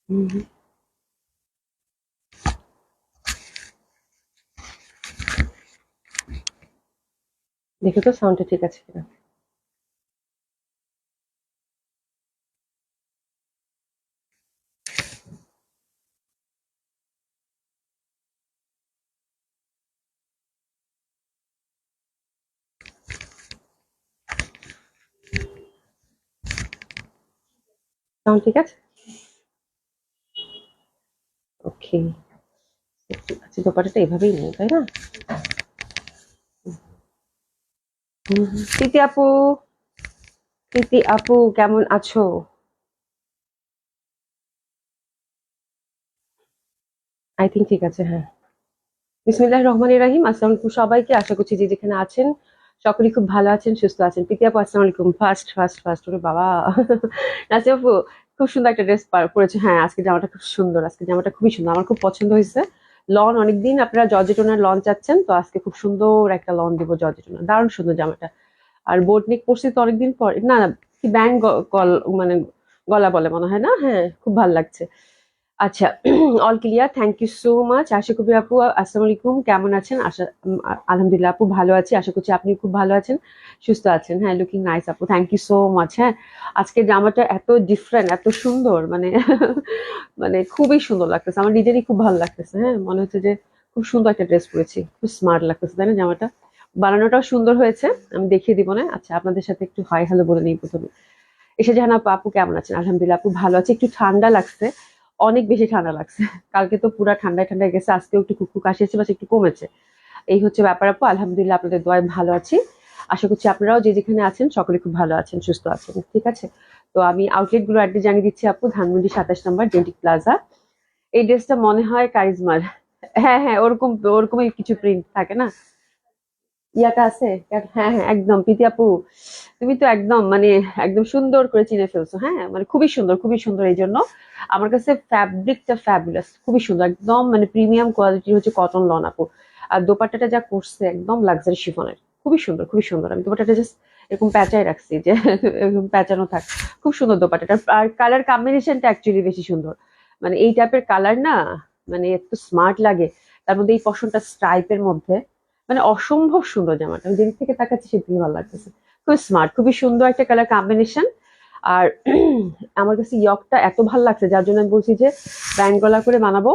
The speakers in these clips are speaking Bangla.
হুম, দেখো তো সাউন্ডটা ঠিক আছে কিনা। সাউন্ড ঠিক আছে? ওকে। আচ্ছা, দোপাটাটা এভাবেই নেই, তাই না? প্রীতি আপু, প্রীতি আপু কেমন আছো? আই থিঙ্ক ঠিক আছে, হ্যাঁ। বিসমিল্লাহির রহমানির রহিম। আসসালামু আলাইকুম সবাইকে। আশা করছি যে যেখানে আছেন সকলেই খুব ভালো আছেন, সুস্থ আছেন। প্রীতি আপু আসসালামু আলাইকুম। ফার্স্ট ফার্স্ট ফার্স্ট ওরে বাবা! নাসিম আপু খুব সুন্দর একটা ড্রেস পরেছে। হ্যাঁ, আজকে জামাটা খুব সুন্দর। আজকে জামাটা খুবই সুন্দর। আমার খুব পছন্দ হয়েছে। লন অনেকদিন আপনারা জর্জেট ওনার লন চাচ্ছেন, তো আজকে খুব সুন্দর একটা লন দিব জর্জেট ওনার। দারুণ সুন্দর জামাটা। আর বোট নেক পরছি তো অনেকদিন পর। না, না, কি ব্যাং মানে গলা বলে মনে হয় না? হ্যাঁ, খুব ভালো লাগছে। আচ্ছা, all clear. Thank you so much. আশা করি আপু আসসালামু আলাইকুম, কেমন আছেন? আলহামদুলিল্লাহ আপু ভালো আছি। আশা করছি আপনি খুব ভালো আছেন, সুস্থ আছেন। হ্যাঁ, লুকিং নাইস আপু। Thank you so much. হ্যাঁ, আজকে জামাটা এত ডিফারেন্ট, এত সুন্দর, মানে মানে খুবই সুন্দর লাগতেছে। আমার নিজেরই খুব ভালো লাগতেছে। হ্যাঁ, মনে হচ্ছে যে খুব সুন্দর একটা ড্রেস পরেছি। খুব স্মার্ট লাগতেছে, তাই না জামাটা? বানানোটাও সুন্দর হয়েছে। আমি দেখিয়ে দিব না? আচ্ছা, আপনাদের সাথে একটু হাই হ্যালো বলে নিই প্রথমে। এসে জাহান আপু, আপু কেমন আছেন? আলহামদুলিল্লাহ আপু ভালো আছে। একটু ঠান্ডা লাগছে, অনেক বেশি ঠান্ডা লাগছে। কালকে তো পুরা ঠান্ডায় ঠান্ডায় গেছে, আজকেও একটু খুকখুক কাশি আছে, বাস একটু কমেছে। এই হচ্ছে ব্যাপার আপু। আলহামদুলিল্লাহ আপনাদের দোয়ায় ভালো আছি। আশা করছি আপনারাও যে যেখানে আছেন সকলে খুব ভালো আছেন, সুস্থ আছেন। ঠিক আছে, তো আমি আউটলেট গুলো অ্যাড্রেস জানিয়ে দিচ্ছি আপু। ধানমন্ডি 27 নম্বর জেন্টিক প্লাজা। এই ড্রেসটা মনে হয় কারিজমার। হ্যাঁ, হ্যাঁ, ওরকম ওরকমই কিছু প্রিন্ট থাকে না? ইয়াটা আছে। হ্যাঁ, হ্যাঁ, একদম প্রীতি আপু, তুমি তো একদম মানে একদম সুন্দর করে চিনে ফেলছো। হ্যাঁ, মানে খুবই সুন্দর, খুবই সুন্দর। এই জন্য আমার কাছে ফ্যাব্রিকটা ফ্যাবুলাস, খুবই সুন্দর, একদম মানে প্রিমিয়াম কোয়ালিটির হচ্ছে কটন লন আপু। আর দোপাট্টাটা যা করছে একদম লাক্সারি শিফনের, খুবই সুন্দর, খুবই সুন্দর। আমি দোপাট্টাটা জাস্ট এরকম প্যাঁচাই রাখছি যে এরকম প্যাঁচানো থাক। খুব সুন্দর দোপাট্টাটা। আর কালার কম্বিনেশনটা অ্যাকচুয়ালি বেশি সুন্দর। মানে এই টাইপের কালার না, মানে এত স্মার্ট লাগে। তার মধ্যে এই পশমটা স্ট্রাইপের মধ্যে, মানে অসম্ভব সুন্দর জামাটা। আমি যেদিক থেকে তাকাচ্ছি সেদিকে ভালো লাগতেছে। খুবই স্মার্ট, খুবই সুন্দর একটা কালার কম্বিনেশন। আর আমার কাছে ইয়কটা এত ভালো লাগছে, যার জন্য আমি বলছি যে ব্যান্ড গলা করে বানাবো।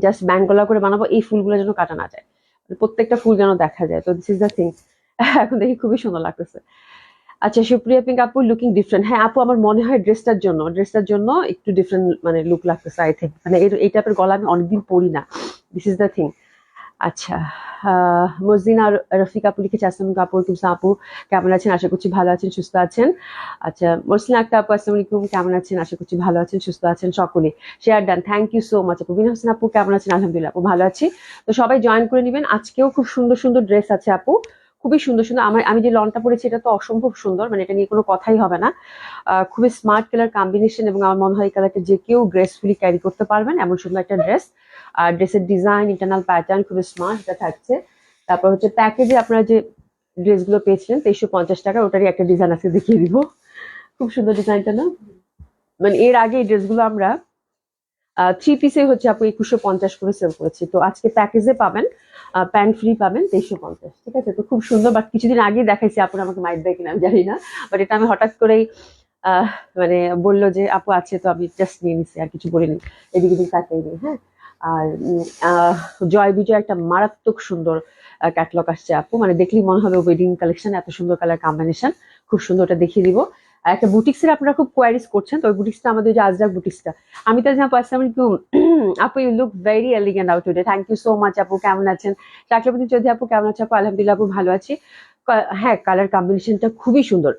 জাস্ট ব্যান্ড গলা করে বানাবো, এই ফুলগুলো যেন কাটা না যায়, মানে প্রত্যেকটা ফুল যেন দেখা যায়। তো দিস ইজ দ্য থিং। এখন দেখি খুবই সুন্দর লাগতেছে। আচ্ছা, সুপ্রিয়া পিঙ্ক আপু লুকিং ডিফারেন্ট। হ্যাঁ আপু, আমার মনে হয় ড্রেসটার জন্য একটু ডিফারেন্ট মানে লুক লাগতেছে আই থিঙ্ক। মানে এই টাইপের গলা আমি অনেকদিন পরি না। This is the thing. আচ্ছা, মসজিনা রফিক আপু লিখেছে আসসালামু আলাইকুম আপু, কিন্তু আপু কেমন আছেন? আশা করছি ভালো আছেন, সুস্থ আছেন। আচ্ছা, মসলিনা আক্তার আপু আসসালামু আলাইকুম, কেমন আছেন? আশা করছি ভালো আছেন, সুস্থ আছেন সকলে। Share done, thank you so much আপু। বিনা হোসেন আপু কেমন আছেন? আলহামদুলিল্লাহ আপু ভালো আছি। তো সবাই জয়েন করে নেবেন। আজকেও খুব সুন্দর সুন্দর ড্রেস আছে আপু, খুবই সুন্দর সুন্দর। আমি যে লনটা পরেছি এটা তো অসম্ভব সুন্দর, মানে এটা নিয়ে কোনো কথাই হবে না। খুবই স্মার্ট কালার কম্বিনেশন, এবং আমার মনে হয় এই কালারটা যে কেউ গ্রেসফুলি ক্যারি করতে পারবেন, এমন সুন্দর একটা ড্রেস। আর ড্রেসের ডিজাইন, ইন্টারনাল প্যাটার্ন খুবই স্মার্ট এটা থাকছে। তারপর হচ্ছে প্যাকেজে আপনারা যে ড্রেসগুলো পেয়েছিলেন 2350 টাকা, ওটারই একটা ডিজাইন আছে, দেখিয়ে দিব। খুব সুন্দর ডিজাইনটা না? মানে এর আগে এই ড্রেসগুলো আমরা থ্রি পিসে হচ্ছে আপু 2150 করে সেল করেছি। তো আজকে প্যাকেজে পাবেন, প্যান্ট ফ্রি পাবেন 2350। ঠিক আছে, তো খুব সুন্দর। বাট কিছুদিন আগেই দেখাইছি, আপুর আমাকে মাইট দেয় কিনা আমি জানি না। বাট এটা আমি হঠাৎ করেই আহ মানে বললো যে আপু আছে, তো আমি জাস্ট নিয়ে নিছি, আর কিছু বলিনি। এদিকে দিকে তাকাই নি। হ্যাঁ, আর জয় বিজয় একটা মারাত্মক সুন্দর ক্যাটলগ আসছে আপু, মানে দেখলেই মনে হবে ওয়েডিং কালেকশন, এত সুন্দর কালার কম্বিনেশন। খুব সুন্দর, ওটা দেখিয়ে দিব। আর একটা বুটিক্সের আপনারা খুব কোয়ারিজ করছেন, তো ওই বুটিক্সটা আমাদের যে আজরাক বুটিক্সটা। আমি তো জানি আসসালামু আলাইকুম আপু, you look very elegant out today. Thank you so much আপু, কেমন আছেন? চাকলাপতি চৌধুরী আপু কেমন আছে? আপু আলহামদুলিল্লাহ আপু ভালো আছি। হ্যাঁ, কালার কম্বিনেশনটা খুবই সুন্দর।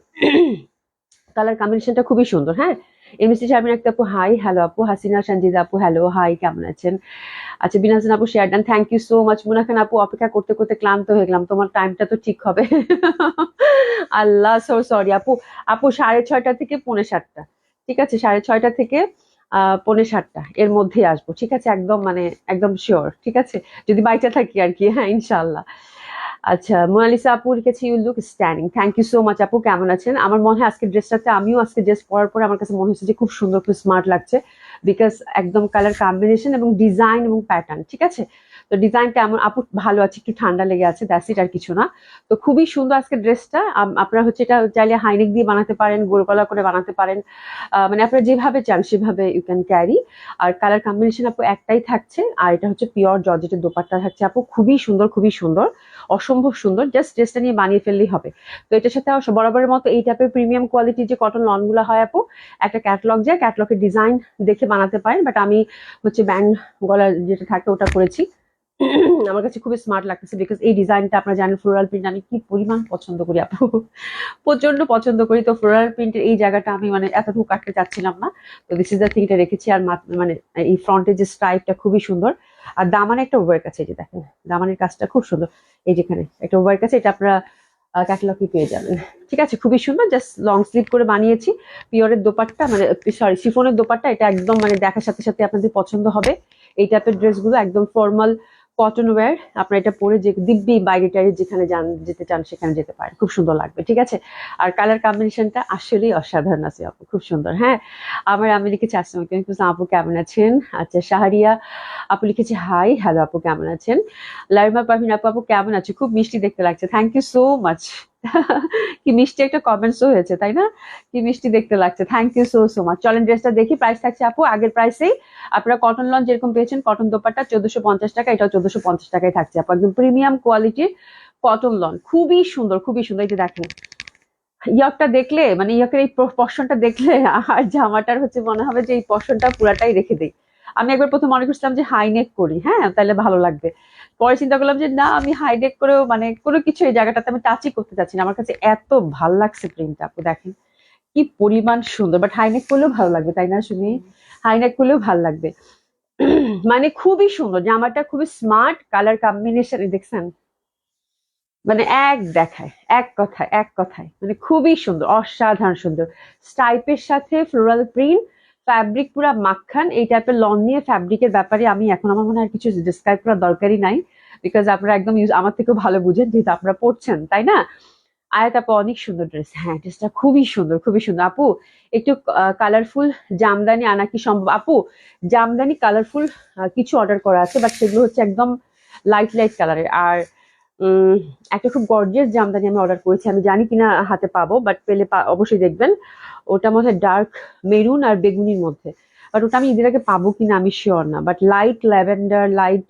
কালার কম্বিনেশনটা খুবই সুন্দর। হ্যাঁ, এমএসসি শারমিন একটা আপু হাই হ্যালো আপু। হাসিনা সঞ্জিদা আপু হ্যালো হাই, কেমন আছেন? আচ্ছা, বিনাসিন আপু share done, thank you so much. Muna Khan আপু অপেক্ষা করতে করতে ক্লান্ত হয়ে গেলাম, তোমার টাইমটা তো ঠিক হবে। আল্লাহ, সো সরি আপু। আপু 6:30 থেকে 6:45। ঠিক আছে, 6:30 থেকে 6:45 এর মধ্যেই আসবো। ঠিক আছে, একদম মানে একদম শিওর। ঠিক আছে, যদি বাইচা থাকি আর কি। হ্যাঁ, ইনশাল্লাহ। আচ্ছা, মোনালিসা আপু লিখেছে you look standing. Thank you so much আপু, কেমন আছেন? আমার মনে হয় আজকে ড্রেসটাতে, আমিও আজকে ড্রেস পরার পরে আমার কাছে মনে হচ্ছে যে খুব সুন্দর, খুব স্মার্ট লাগছে। বিকজ একদম কালার কম্বিনেশন এবং ডিজাইন এবং প্যাটার্ন, ঠিক আছে। তো ডিজাইনটা এমন আপু ভালো আছে, একটু ঠান্ডা লেগে আছে, দ্যাটস ইট, আর কিছু না। তো খুবই সুন্দর আজকে ড্রেসটা। আপনারা হচ্ছে এটা চাইলে হাইনেক দিয়ে বানাতে পারেন, গোল গলা করে বানাতে পারেন, মানে আপনারা যেভাবে চান সেভাবে ইউ ক্যান ক্যারি। আর কালার কম্বিনেশন আপু একটাই থাকছে, আর এটা হচ্ছে পিওর জর্জেটের দোপাট্টা থাকছে আপু, খুবই সুন্দর, খুবই সুন্দর, অসম্ভব সুন্দর। জাস্ট ড্রেসটা নিয়ে বানিয়ে ফেললেই হবে। তো এটার সাথে বরাবরের মতো এই টাইপের প্রিমিয়াম কোয়ালিটির যে কটন লনগুলো হয় আপু, একটা ক্যাটালগ যায়, ক্যাটালগের ডিজাইন দেখে বানাতে পারেন, বাট আমি হচ্ছে ব্যান্ড গলা যেটা থাকে ওটা করেছি। আমার কাছে খুবই স্মার্ট লাগতেছে, বিকজ এই ডিজাইনটা আপনারা জানেন ফ্লোরাল প্রিন্ট আমি কি পরিমাণ পছন্দ করি আপু, প্রচন্ড পছন্দ করি। তো ফ্লোরাল প্রিন্টের এই জায়গাটা আমি মানে এতটুকু কাটতে চাচ্ছিলাম না, তো দিস ইজ দ্য থিংটা রেখেছি। আর মানে এই ফ্রন্টের যে স্ট্রাইপটা খুবই সুন্দর, আর দামানে একটা ওভার কাছে, এই যে দেখেন দামানের কাজটা খুব সুন্দর, এই যেখানে একটা ওভার কাছে, এটা আপনারা ক্যাটালগে পেয়ে যাবেন, ঠিক আছে। খুবই সুন্দর, জাস্ট লং স্লিভ করে বানিয়েছি। পিওরের দোপাট্টা মানে সরি শিফনের দোপাট্টা, এটা একদম মানে দেখার সাথে সাথে আপনাদের পছন্দ হবে। এই টাইপের ড্রেসগুলো একদম ফর্মাল কটন ওয়্যার, আপনার এটা পরে যে দিব্যি বাইরে টাইরে যেখানে যেতে চান সেখানে যেতে পারেন, খুব সুন্দর লাগবে, ঠিক আছে। আর কালার কম্বিনেশনটা আসলেই অসাধারণ আছে আপু, খুব সুন্দর। হ্যাঁ, আমি লিখেছি আসসালামু আলাইকুম আপু কেমন আছেন। আচ্ছা, শাহরিয়া আপু লিখেছে হাই, হ্যালো আপু কেমন আছেন। লাইমা পারভিন আপু, আপু কেমন আছে, খুব মিষ্টি দেখতে লাগছে, থ্যাংক ইউ সো মাচ। কি মিষ্টি একটা কমেন্টসও হয়েছে, তাই না, কি মিষ্টি দেখতে লাগছে, thank you so so much. চলেন ড্রেসটা দেখি। প্রাইস থাকছে আপু আগের প্রাইসেই, আপনারা কটন লন যেরকম পেয়েছেন, কটন দোপাট্টা 1450 টাকা, এটাও 1450 টাকায় থাকছে আপু, একদম প্রিমিয়াম কোয়ালিটির কটন লন, খুবই সুন্দর, খুবই সুন্দর। এই যে দেখেন ইয়কটা দেখলে, মানে ইয়কের এই পশনটা দেখলে আর জামাটার হচ্ছে মনে হবে যে এই পশনটা পুরাটাই রেখে দেই। আমি একবার প্রথম মনে করছিলাম যে হাইনেক করি, হ্যাঁ তাহলে ভালো লাগবে, পরে চিন্তা করলাম যে না, আমি হাইনেক করেও মানে কোনো কিছু এই জায়গাটাতে আমি টাচই করতে চাচ্ছি না। আমার কাছে এত ভাল লাগছে প্রিন্টটা আপু, দেখেন কি পরিমাণ সুন্দর, বাট হাইনেক করলেও ভালো লাগবে, তাই না শুনি, হাইনেক করলেও ভালো লাগবে। মানে খুবই সুন্দর জামাটা, খুবই স্মার্ট, কালার কম্বিনেশন দেখছেন, মানে এক কথায় মানে খুবই সুন্দর, অসাধারণ সুন্দর। স্টাইপের সাথে ফ্লোরাল প্রিন্ট, ফ্যাব্রিক পুরা মাখন। এই টাইপের লন নিয়ে ফ্যাব্রিকের ব্যাপারে আমি এখন আমার মনে হয় কিছু ডিসক্রাইব করার দরকারই নাই, বিকজ আপনারা একদম আমার থেকেও ভালো বুঝেন, যেহেতু আপনারা পড়ছেন, তাই না। আয়াত আপু অনেক সুন্দর ড্রেস, হ্যাঁ ড্রেসটা খুবই সুন্দর, খুবই সুন্দর আপু। একটু কালারফুল জামদানি আনা কি সম্ভব আপু? জামদানি কালারফুল কিছু অর্ডার করা আছে, বাট সেগুলো হচ্ছে একদম লাইট লাইট কালারের। আর উম একটা খুব গর্জিয়াস জামদানি আমি অর্ডার করেছি, আমি জানি কিনা হাতে পাবো, বাট পেলে অবশ্যই দেখবেন। ওটা মনে হয় ডার্ক মেরুন আর বেগুনির মধ্যে, বাট ওটা আমি ঈদের আগে পাবো কিনা আমি শিওর না। But light lavender, light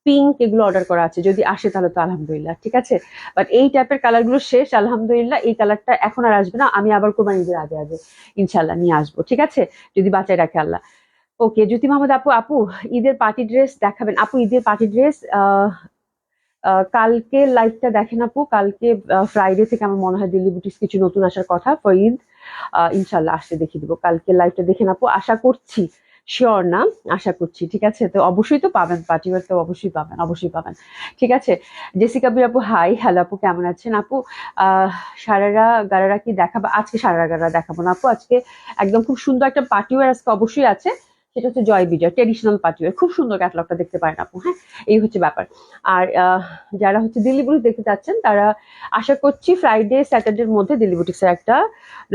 pink এগুলো অর্ডার করা আছে, যদি আসে তাহলে তো আলহামদুলিল্লাহ, ঠিক আছে। বাট এই টাইপের কালার গুলো শেষ আলহামদুলিল্লাহ, এই কালারটা এখন আর আসবে না, আমি আবার কোরবানি ঈদের আগে আগে ইনশাল্লাহ নিয়ে আসবো, ঠিক আছে, যদি বাঁচায় রাখে আল্লাহ। ওকে, জ্যোতি মাহমুদ আপু, আপু ঈদের পার্টি ড্রেস দেখাবেন আপু? ঈদের পার্টি ড্রেস কালকে লাইভটা দেখেন আপু, কালকে ফ্রাইডে থেকে আমার মনে হয় দিল্লি বুটিক্স কিছু নতুন আসার কথা ফর ঈদ, ইনশাল্লাহ আসতে দেখিয়ে দিব। কালকে লাইভটা দেখেন আপু, আশা করছি, শিওর না, আশা করছি, ঠিক আছে। তো অবশ্যই তো পাবেন, পার্টি ওয়্যার তো অবশ্যই পাবেন, অবশ্যই পাবেন, ঠিক আছে। জেসিকা বির আপু হাই, হ্যালো আপু কেমন আছেন আপু। সারারা গারারা কি দেখাবো আজকে? সারারা গারারা দেখাবো না আপু, আজকে একদম খুব সুন্দর একটা পার্টি ওয়্যার আজকে অবশ্যই আছে, সেটা হচ্ছে জয় বিজয় ট্রেডিশনাল পার্টি ওয়্যার, খুব সুন্দর ক্যাটালগটা দেখতে পারেন আপু, হ্যাঁ এই হচ্ছে ব্যাপার। আর যারা হচ্ছে দিল্লি বুটিক্স দেখতে চাচ্ছেন, তারা আশা করছি ফ্রাইডে স্যাটারডের মধ্যে দিল্লি বুটিক্সের একটা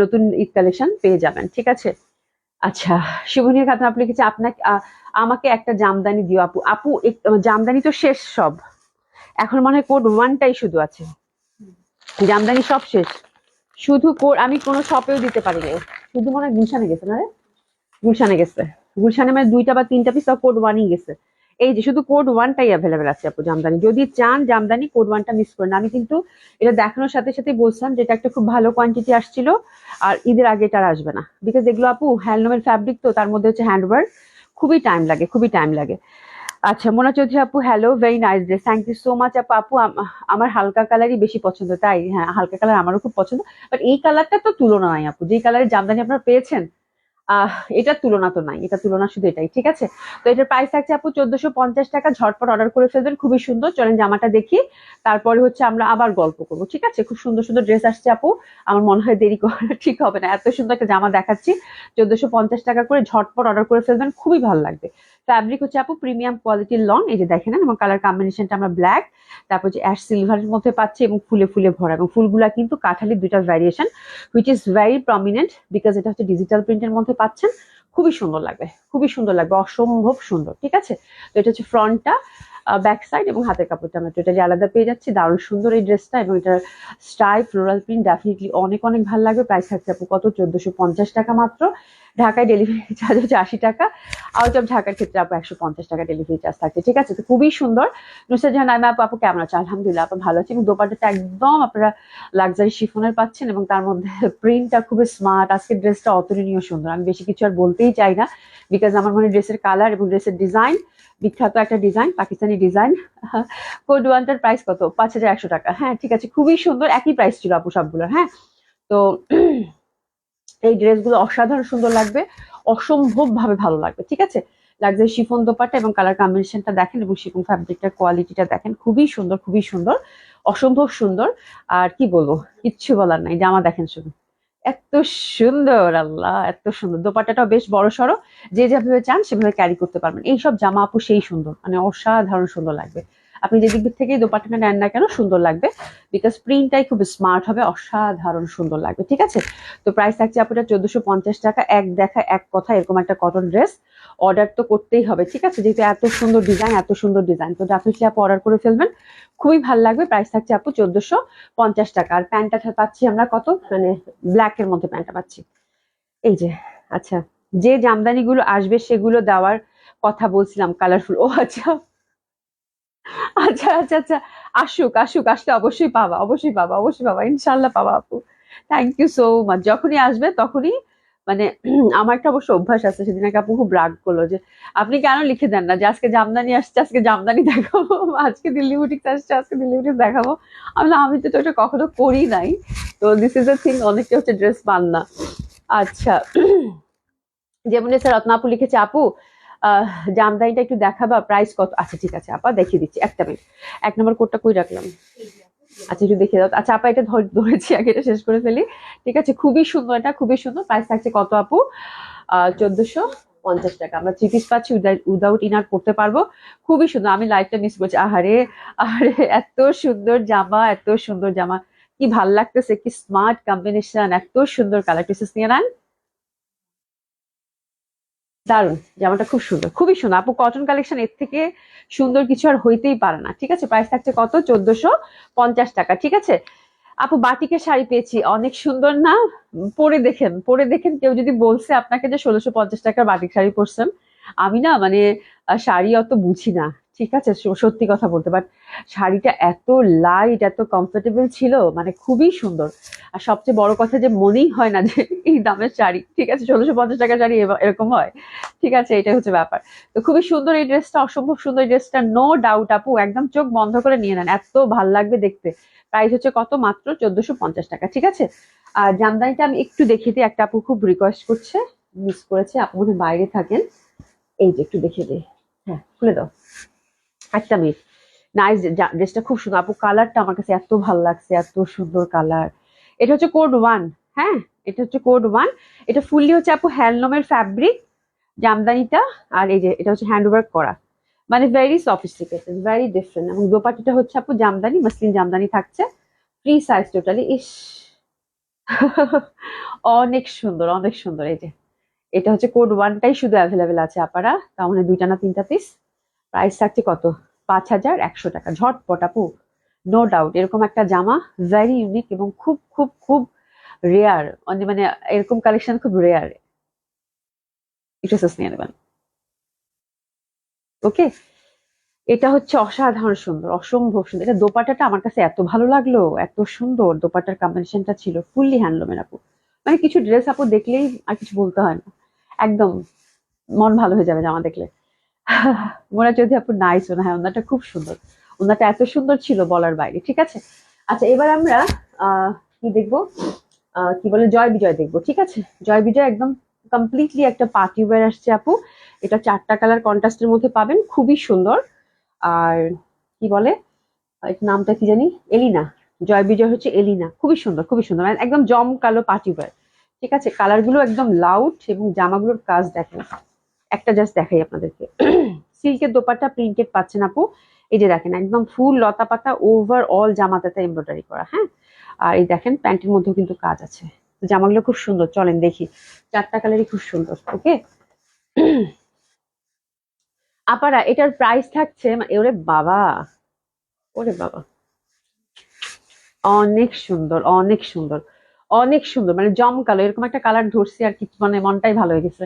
নতুন ঈদ কালেকশন পেয়ে যাবেন, ঠিক আছে। আচ্ছা, শুভনীয় খাতুন আপনি লিখেছে আপনাকে আমাকে একটা জামদানি দিও আপু। আপু জামদানি তো শেষ সব, এখন মনে হয় কোড ওয়ানটাই শুধু আছে, জামদানি সব শেষ, শুধু কোড আমি কোনো শপেও দিতে পারি না, শুধু মনে হয় গুলশানে গেছে না রে, গুলশানে গেছে, গুলশানে মানে 2টা বা 3টা পিস কোড ওয়ানই গেছে। এই যে শুধু কোড ওয়ানটাই অ্যাভেলেবেল আছে আপু জামদানি, যদি চান জামদানি কোড ওয়ানটা মিস করেন। আমি কিন্তু এটা দেখানোর সাথে সাথে বলছিলাম যে এটা একটা খুব ভালো কোয়ান্টিটি আসছিল, আর ঈদের আগে এটা আর আসবে না, বিকজ এগুলো আপু হ্যান্ডলুমের ফ্যাব্রিক, তো তার মধ্যে হচ্ছে হ্যান্ডওয়ার্ক, খুবই টাইম লাগে, খুবই টাইম লাগে। আচ্ছা, মোনা চৌধুরী আপু hello, very nice dress, thank you so much আপু। আপু আমার হালকা কালারই বেশি পছন্দ, তাই হ্যাঁ হালকা কালার আমারও খুব পছন্দ, বাট এই কালারটা তো তুলনা নাই আপু, যেই কালারের জামদানি আপনারা পেয়েছেন এটার তুলনা তো নাই, এটা তুলনা শুধু এটাই, ঠিক আছে। তো এটার প্রাইস থাকছে আপু 1450 টাকা, ঝটপট অর্ডার করে ফেলবেন, খুবই সুন্দর। চলেন জামাটা দেখি, তারপরে হচ্ছে আমরা আবার গল্প করবো, ঠিক আছে। খুব সুন্দর সুন্দর ড্রেস আসছে আপু, আমার মনে হয় দেরি করা ঠিক হবে না, এত সুন্দর একটা জামা দেখাচ্ছি 1450 টাকা করে, ঝটপট অর্ডার করে ফেলবেন, খুবই ভালো লাগবে। ফ্যাব্রিক হচ্ছে আপু প্রিমিয়াম কোয়ালিটির লন, এই যে দেখেন, এবং কালার কম্বিনেশনটা আমরা ব্ল্যাক, তারপর যে অ্যাশ সিলভারের মধ্যে পাচ্ছি, এবং ফুলে ফুলে ভরা, এবং ফুলগুলা কিন্তু কাঠালির 2টা variation, which is very prominent, because এটা হচ্ছে ডিজিটাল প্রিন্টের মধ্যে পাচ্ছেন, খুবই সুন্দর লাগবে, খুবই সুন্দর লাগবে, অসম্ভব সুন্দর। ঠিক আছে, তো এটা হচ্ছে ফ্রন্টটা, ব্যাক সাইড এবং হাতের কাপড়টা আমরা টোটালি আলাদা পেয়ে যাচ্ছি। দারুণ সুন্দর এই ড্রেসটা, এবং এটার স্টাইল ফ্লোরাল প্রিন্ট ডেফিনেটলি অনেক অনেক ভালো লাগবে। প্রাইস থাকছে আপু কত, 1450 টাকা মাত্র। ঢাকায় ডেলিভারি চার্জ হচ্ছে 80 টাকা, আউট অফ ঢাকার ক্ষেত্রে আপু 150 টাকা ডেলিভারি চার্জ থাকছে। ঠিক আছে, তো খুবই সুন্দর। নুসরাত জাহান নাইমা আপু, আপু কেমন আছে? আলহামদুলিল্লাহ আপু ভালো আছে, এবং দোপাট্টাটা একদম আপনারা লাক্সারি শিফনের পাচ্ছেন, এবং তার মধ্যে প্রিন্টটা খুবই স্মার্ট। আজকের ড্রেসটা অতুলনীয় সুন্দর, আমি বেশি কিছু আর বলতেই চাই না, বিকজ আমার মনে হয় ড্রেসের কালার এবং ড্রেসের ডিজাইন, বিখ্যাত একটা ডিজাইন, পাকিস্তানি ডিজাইন। কোড ওয়ানটার প্রাইস কত? 5100 টাকা। হ্যাঁ ঠিক আছে, খুবই সুন্দর, একই প্রাইস ছিল আপু সবগুলোর। হ্যাঁ, তো এই ড্রেসগুলো অসাধারণ সুন্দর লাগবে, অসম্ভব ভাবে ভালো লাগবে। ঠিক আছে, লাক্সারি শিফন দোপাট্টা এবং কালার কম্বিনেশনটা দেখেন, এবং শিফন ফ্যাব্রিকটার কোয়ালিটিটা দেখেন, খুবই সুন্দর, খুবই সুন্দর, অসম্ভব সুন্দর। আর কি বলবো, কিচ্ছু বলার নাই। জামা দেখেন শুধু, এত সুন্দর, আল্লাহ এত সুন্দর। দোপাট্টাটাও বেশ বড় সড়ো, যে যেভাবে চান সেভাবে ক্যারি করতে পারবেন। এইসব জামা আপু সেই সুন্দর, মানে অসাধারণ সুন্দর লাগবে। আপনি যে দিক থেকে দোপাট্টাটা নেন না কেন সুন্দর লাগবে, বিকজ প্রিন্টটাই খুব স্মার্ট হবে, অসাধারণ সুন্দর লাগবে। ঠিক আছে, তো প্রাইস থাকছে আপনার 1450 টাকা। এক দেখা এক কথা, এরকম একটা কটন ড্রেস অর্ডার তো করতেই হবে। ঠিক আছে, যেহেতু এত সুন্দর ডিজাইন, এত সুন্দর ডিজাইন, তো ডেফিনেটলি আপু অর্ডার করে ফেলবেন, খুবই ভালো লাগবে। প্রাইস থাকছে আপু 1450 টাকা। আর প্যান্টটা পাচ্ছি আমরা কত, মানে ব্ল্যাক এর মধ্যে প্যান্টটা পাচ্ছি, এই যে। আচ্ছা, যে জামদানি গুলো আসবে সেগুলো দেওয়ার কথা বলছিলাম, কালারফুল। ও আচ্ছা আচ্ছা আচ্ছা আচ্ছা, আসুক আসুক, আসলে অবশ্যই পাবা, অবশ্যই পাবা, অবশ্যই পাবা, ইনশাল্লাহ পাবা আপু। Thank you so much. যখনই আসবে তখনই, মানে আমার একটা অবশ্য অভ্যাস আছে, সেদিন এক আপু খুব রাগ করলো যে আপনি কেন লিখে দেন না যে আজকে জামদানি আসছে, আজকে জামদানি দেখাবো, আজকে দিল্লি বুটিক্স আসছে, আজকে দিল্লি বুটিক্স দেখাবো। আমি তো এটা কখনো করি নাই, তো দিস ইজ এ থিং। অনেকে হচ্ছে ড্রেস পান না। আচ্ছা, যেমন স্যার রত্না আপু লিখেছে, আপু জামদানিটা একটু দেখাবা, প্রাইস কত? আচ্ছা ঠিক আছে আপা, দেখিয়ে দিচ্ছি, একটা মিনিট। 1 নম্বর কোডটা কই রাখলাম? আচ্ছা একটু দেখিয়ে দাও। আচ্ছা আপা, এটা ধরেছি, আগে এটা শেষ করে ফেলি। ঠিক আছে, খুবই সুন্দর, এটা খুবই সুন্দর। প্রাইস থাকছে কত আপু? 1450 টাকা। আমরা 3 পিস পাচ্ছি, উইদাউট ইনার পড়তে পারবো, খুবই সুন্দর। আমি লাইভটা মিস করছি, আহারে আহারে, এত সুন্দর জামা, এত সুন্দর জামা, কি ভাল লাগতেছে, কি স্মার্ট কম্বিনেশন, এত সুন্দর কালার। পিসেস নিয়ে নেন, দারুন জামাটা, খুব সুন্দর, খুবই সুন্দর আপু। কটন কালেকশন এর থেকে সুন্দর কিছু আর হইতেই পারে না। ঠিক আছে, প্রাইস থাকছে কত? 1450 টাকা। ঠিক আছে আপু, বাটিকের শাড়ি পেয়েছি, অনেক সুন্দর না? পরে দেখেন, পরে দেখেন। কেউ যদি বলছে আপনাকে যে 1650 টাকার বাটিক শাড়ি পরছেন, আমি না মানে শাড়ি অত বুঝি না, ঠিক আছে, সত্যি কথা বলতে। বাট শাড়িটা এত লাইট, এত কমফোর্টেবল ছিল, মানে খুবই সুন্দর। আর সবচেয়ে বড় কথা যে মনেই হয় না যে এই দামের শাড়ি, ঠিক আছে, 1650 টাকার শাড়ি এরকম হয়। ঠিক আছে, এটা হচ্ছে ব্যাপার। তো খুবই সুন্দর এই ড্রেসটা, অসম্ভব সুন্দর এই ড্রেসটা, নো ডাউট আপু, একদম চোখ বন্ধ করে নিয়ে নেন, এত ভাল লাগবে দেখতে। প্রাইস হচ্ছে কত? মাত্র 1450 টাকা। ঠিক আছে, আর জামদানিটা আমি একটু দেখিয়ে দিই, একটা আপু খুব রিকোয়েস্ট করছে, মিস করেছে, আপু মনে হয় বাইরে থাকেন। এই যে একটু দেখিয়ে দিই, হ্যাঁ খুলে দাও, একটা মিনিট। নাইস, ড্রেসটা খুব সুন্দর আপু, কালারটা আমার কাছে এত ভালো লাগছে, এত সুন্দর কালার। এটা হচ্ছে কোড 1। হ্যাঁ, এটা হচ্ছে কোড 1। এটা ফুললি হচ্ছে আপু হ্যান্ডলুমের ফ্যাব্রিক জামদানিটা। আর এই যে এটা হচ্ছে হ্যান্ড ওয়ার্ক করা, মানে ভেরি সফিস্টিকেটেড, ভেরি ডিফারেন্ট। এবং দোপাট্টাটা হচ্ছে আপু জামদানি, মাসলিন জামদানি থাকছে, ফ্রি সাইজ টোটালি। ইস অনেক সুন্দর, অনেক সুন্দর। এই যে এটা হচ্ছে কোড 1টাই শুধু অ্যাভেলেবেল আছে আপারা, তার মানে 2টা না 3টা পিস। প্রাইস থাকছে কত? 5100 টাকা। ঝটপট আপু, নো ডাউট, এরকম একটা জামা ভেরি ইউনিক এবং খুব খুব খুব রেয়ার, মানে এরকম কালেকশন খুব রেয়ার। একটু নিয়ে নেবেন, ওকে। এটা হচ্ছে অসাধারণ সুন্দর, অসম্ভব সুন্দর। এটা দোপাট্টাটা আমার কাছে এত ভালো লাগলো, এত সুন্দর দোপাট্টার কম্বিনেশনটা ছিল, ফুললি হ্যান্ডলুমের আপু। মানে কিছু ড্রেস আপু দেখলেই আর কিছু বলতে হয় না, একদম মন ভালো হয়ে যাবে জামা দেখলে। মোরা যদি আপু নাইস, হ্যাঁ ওনাটা খুব সুন্দর, ওনাটা এত সুন্দর ছিল বলার বাইরে। ঠিক আছে, আচ্ছা এবার আমরা কি দেখবো, কি বলে, জয় বিজয় দেখবো। ঠিক আছে, জয় বিজয় একদম কমপ্লিটলি একটা পার্টি ওয়্যার আসছে আপু। এটা 4টা কালার কন্ট্রাস্টের মধ্যে পাবেন, খুবই সুন্দর। আর কি বলে, এটার নামটা কি জানি, এলিনা। জয় বিজয় হচ্ছে এলিনা, খুবই সুন্দর, খুবই সুন্দর, মানে একদম জম কালো পার্টি ওয়্যার। ঠিক আছে, কালার গুলো একদম লাউড, এবং জামাগুলোর কাজ দেখেন, একটা জাস্ট দেখাই আপনাদেরকে। সিল্কের দোপাট্টা প্রিন্টেড পাচ্ছেন আপু। এই যে দেখেন, একদম ফুল লতা পাতা ওভার অল জামাটাতে এমব্রয়ডারি করা। হ্যাঁ, আর এই দেখেন প্যান্টের মধ্যেও কিন্তু কাজ আছে। জামাগুলো খুব সুন্দর, চলেন দেখি। 4টা কালারই খুব সুন্দর, ওকে। আপারা এটার প্রাইস থাকছে ওরে বাবা, ওরে বাবা, অনেক সুন্দর, অনেক সুন্দর, অনেক সুন্দর, মানে জমকালো এরকম একটা কালার ধরছি আর কি, মানে মনটাই ভালো হয়ে গেছে।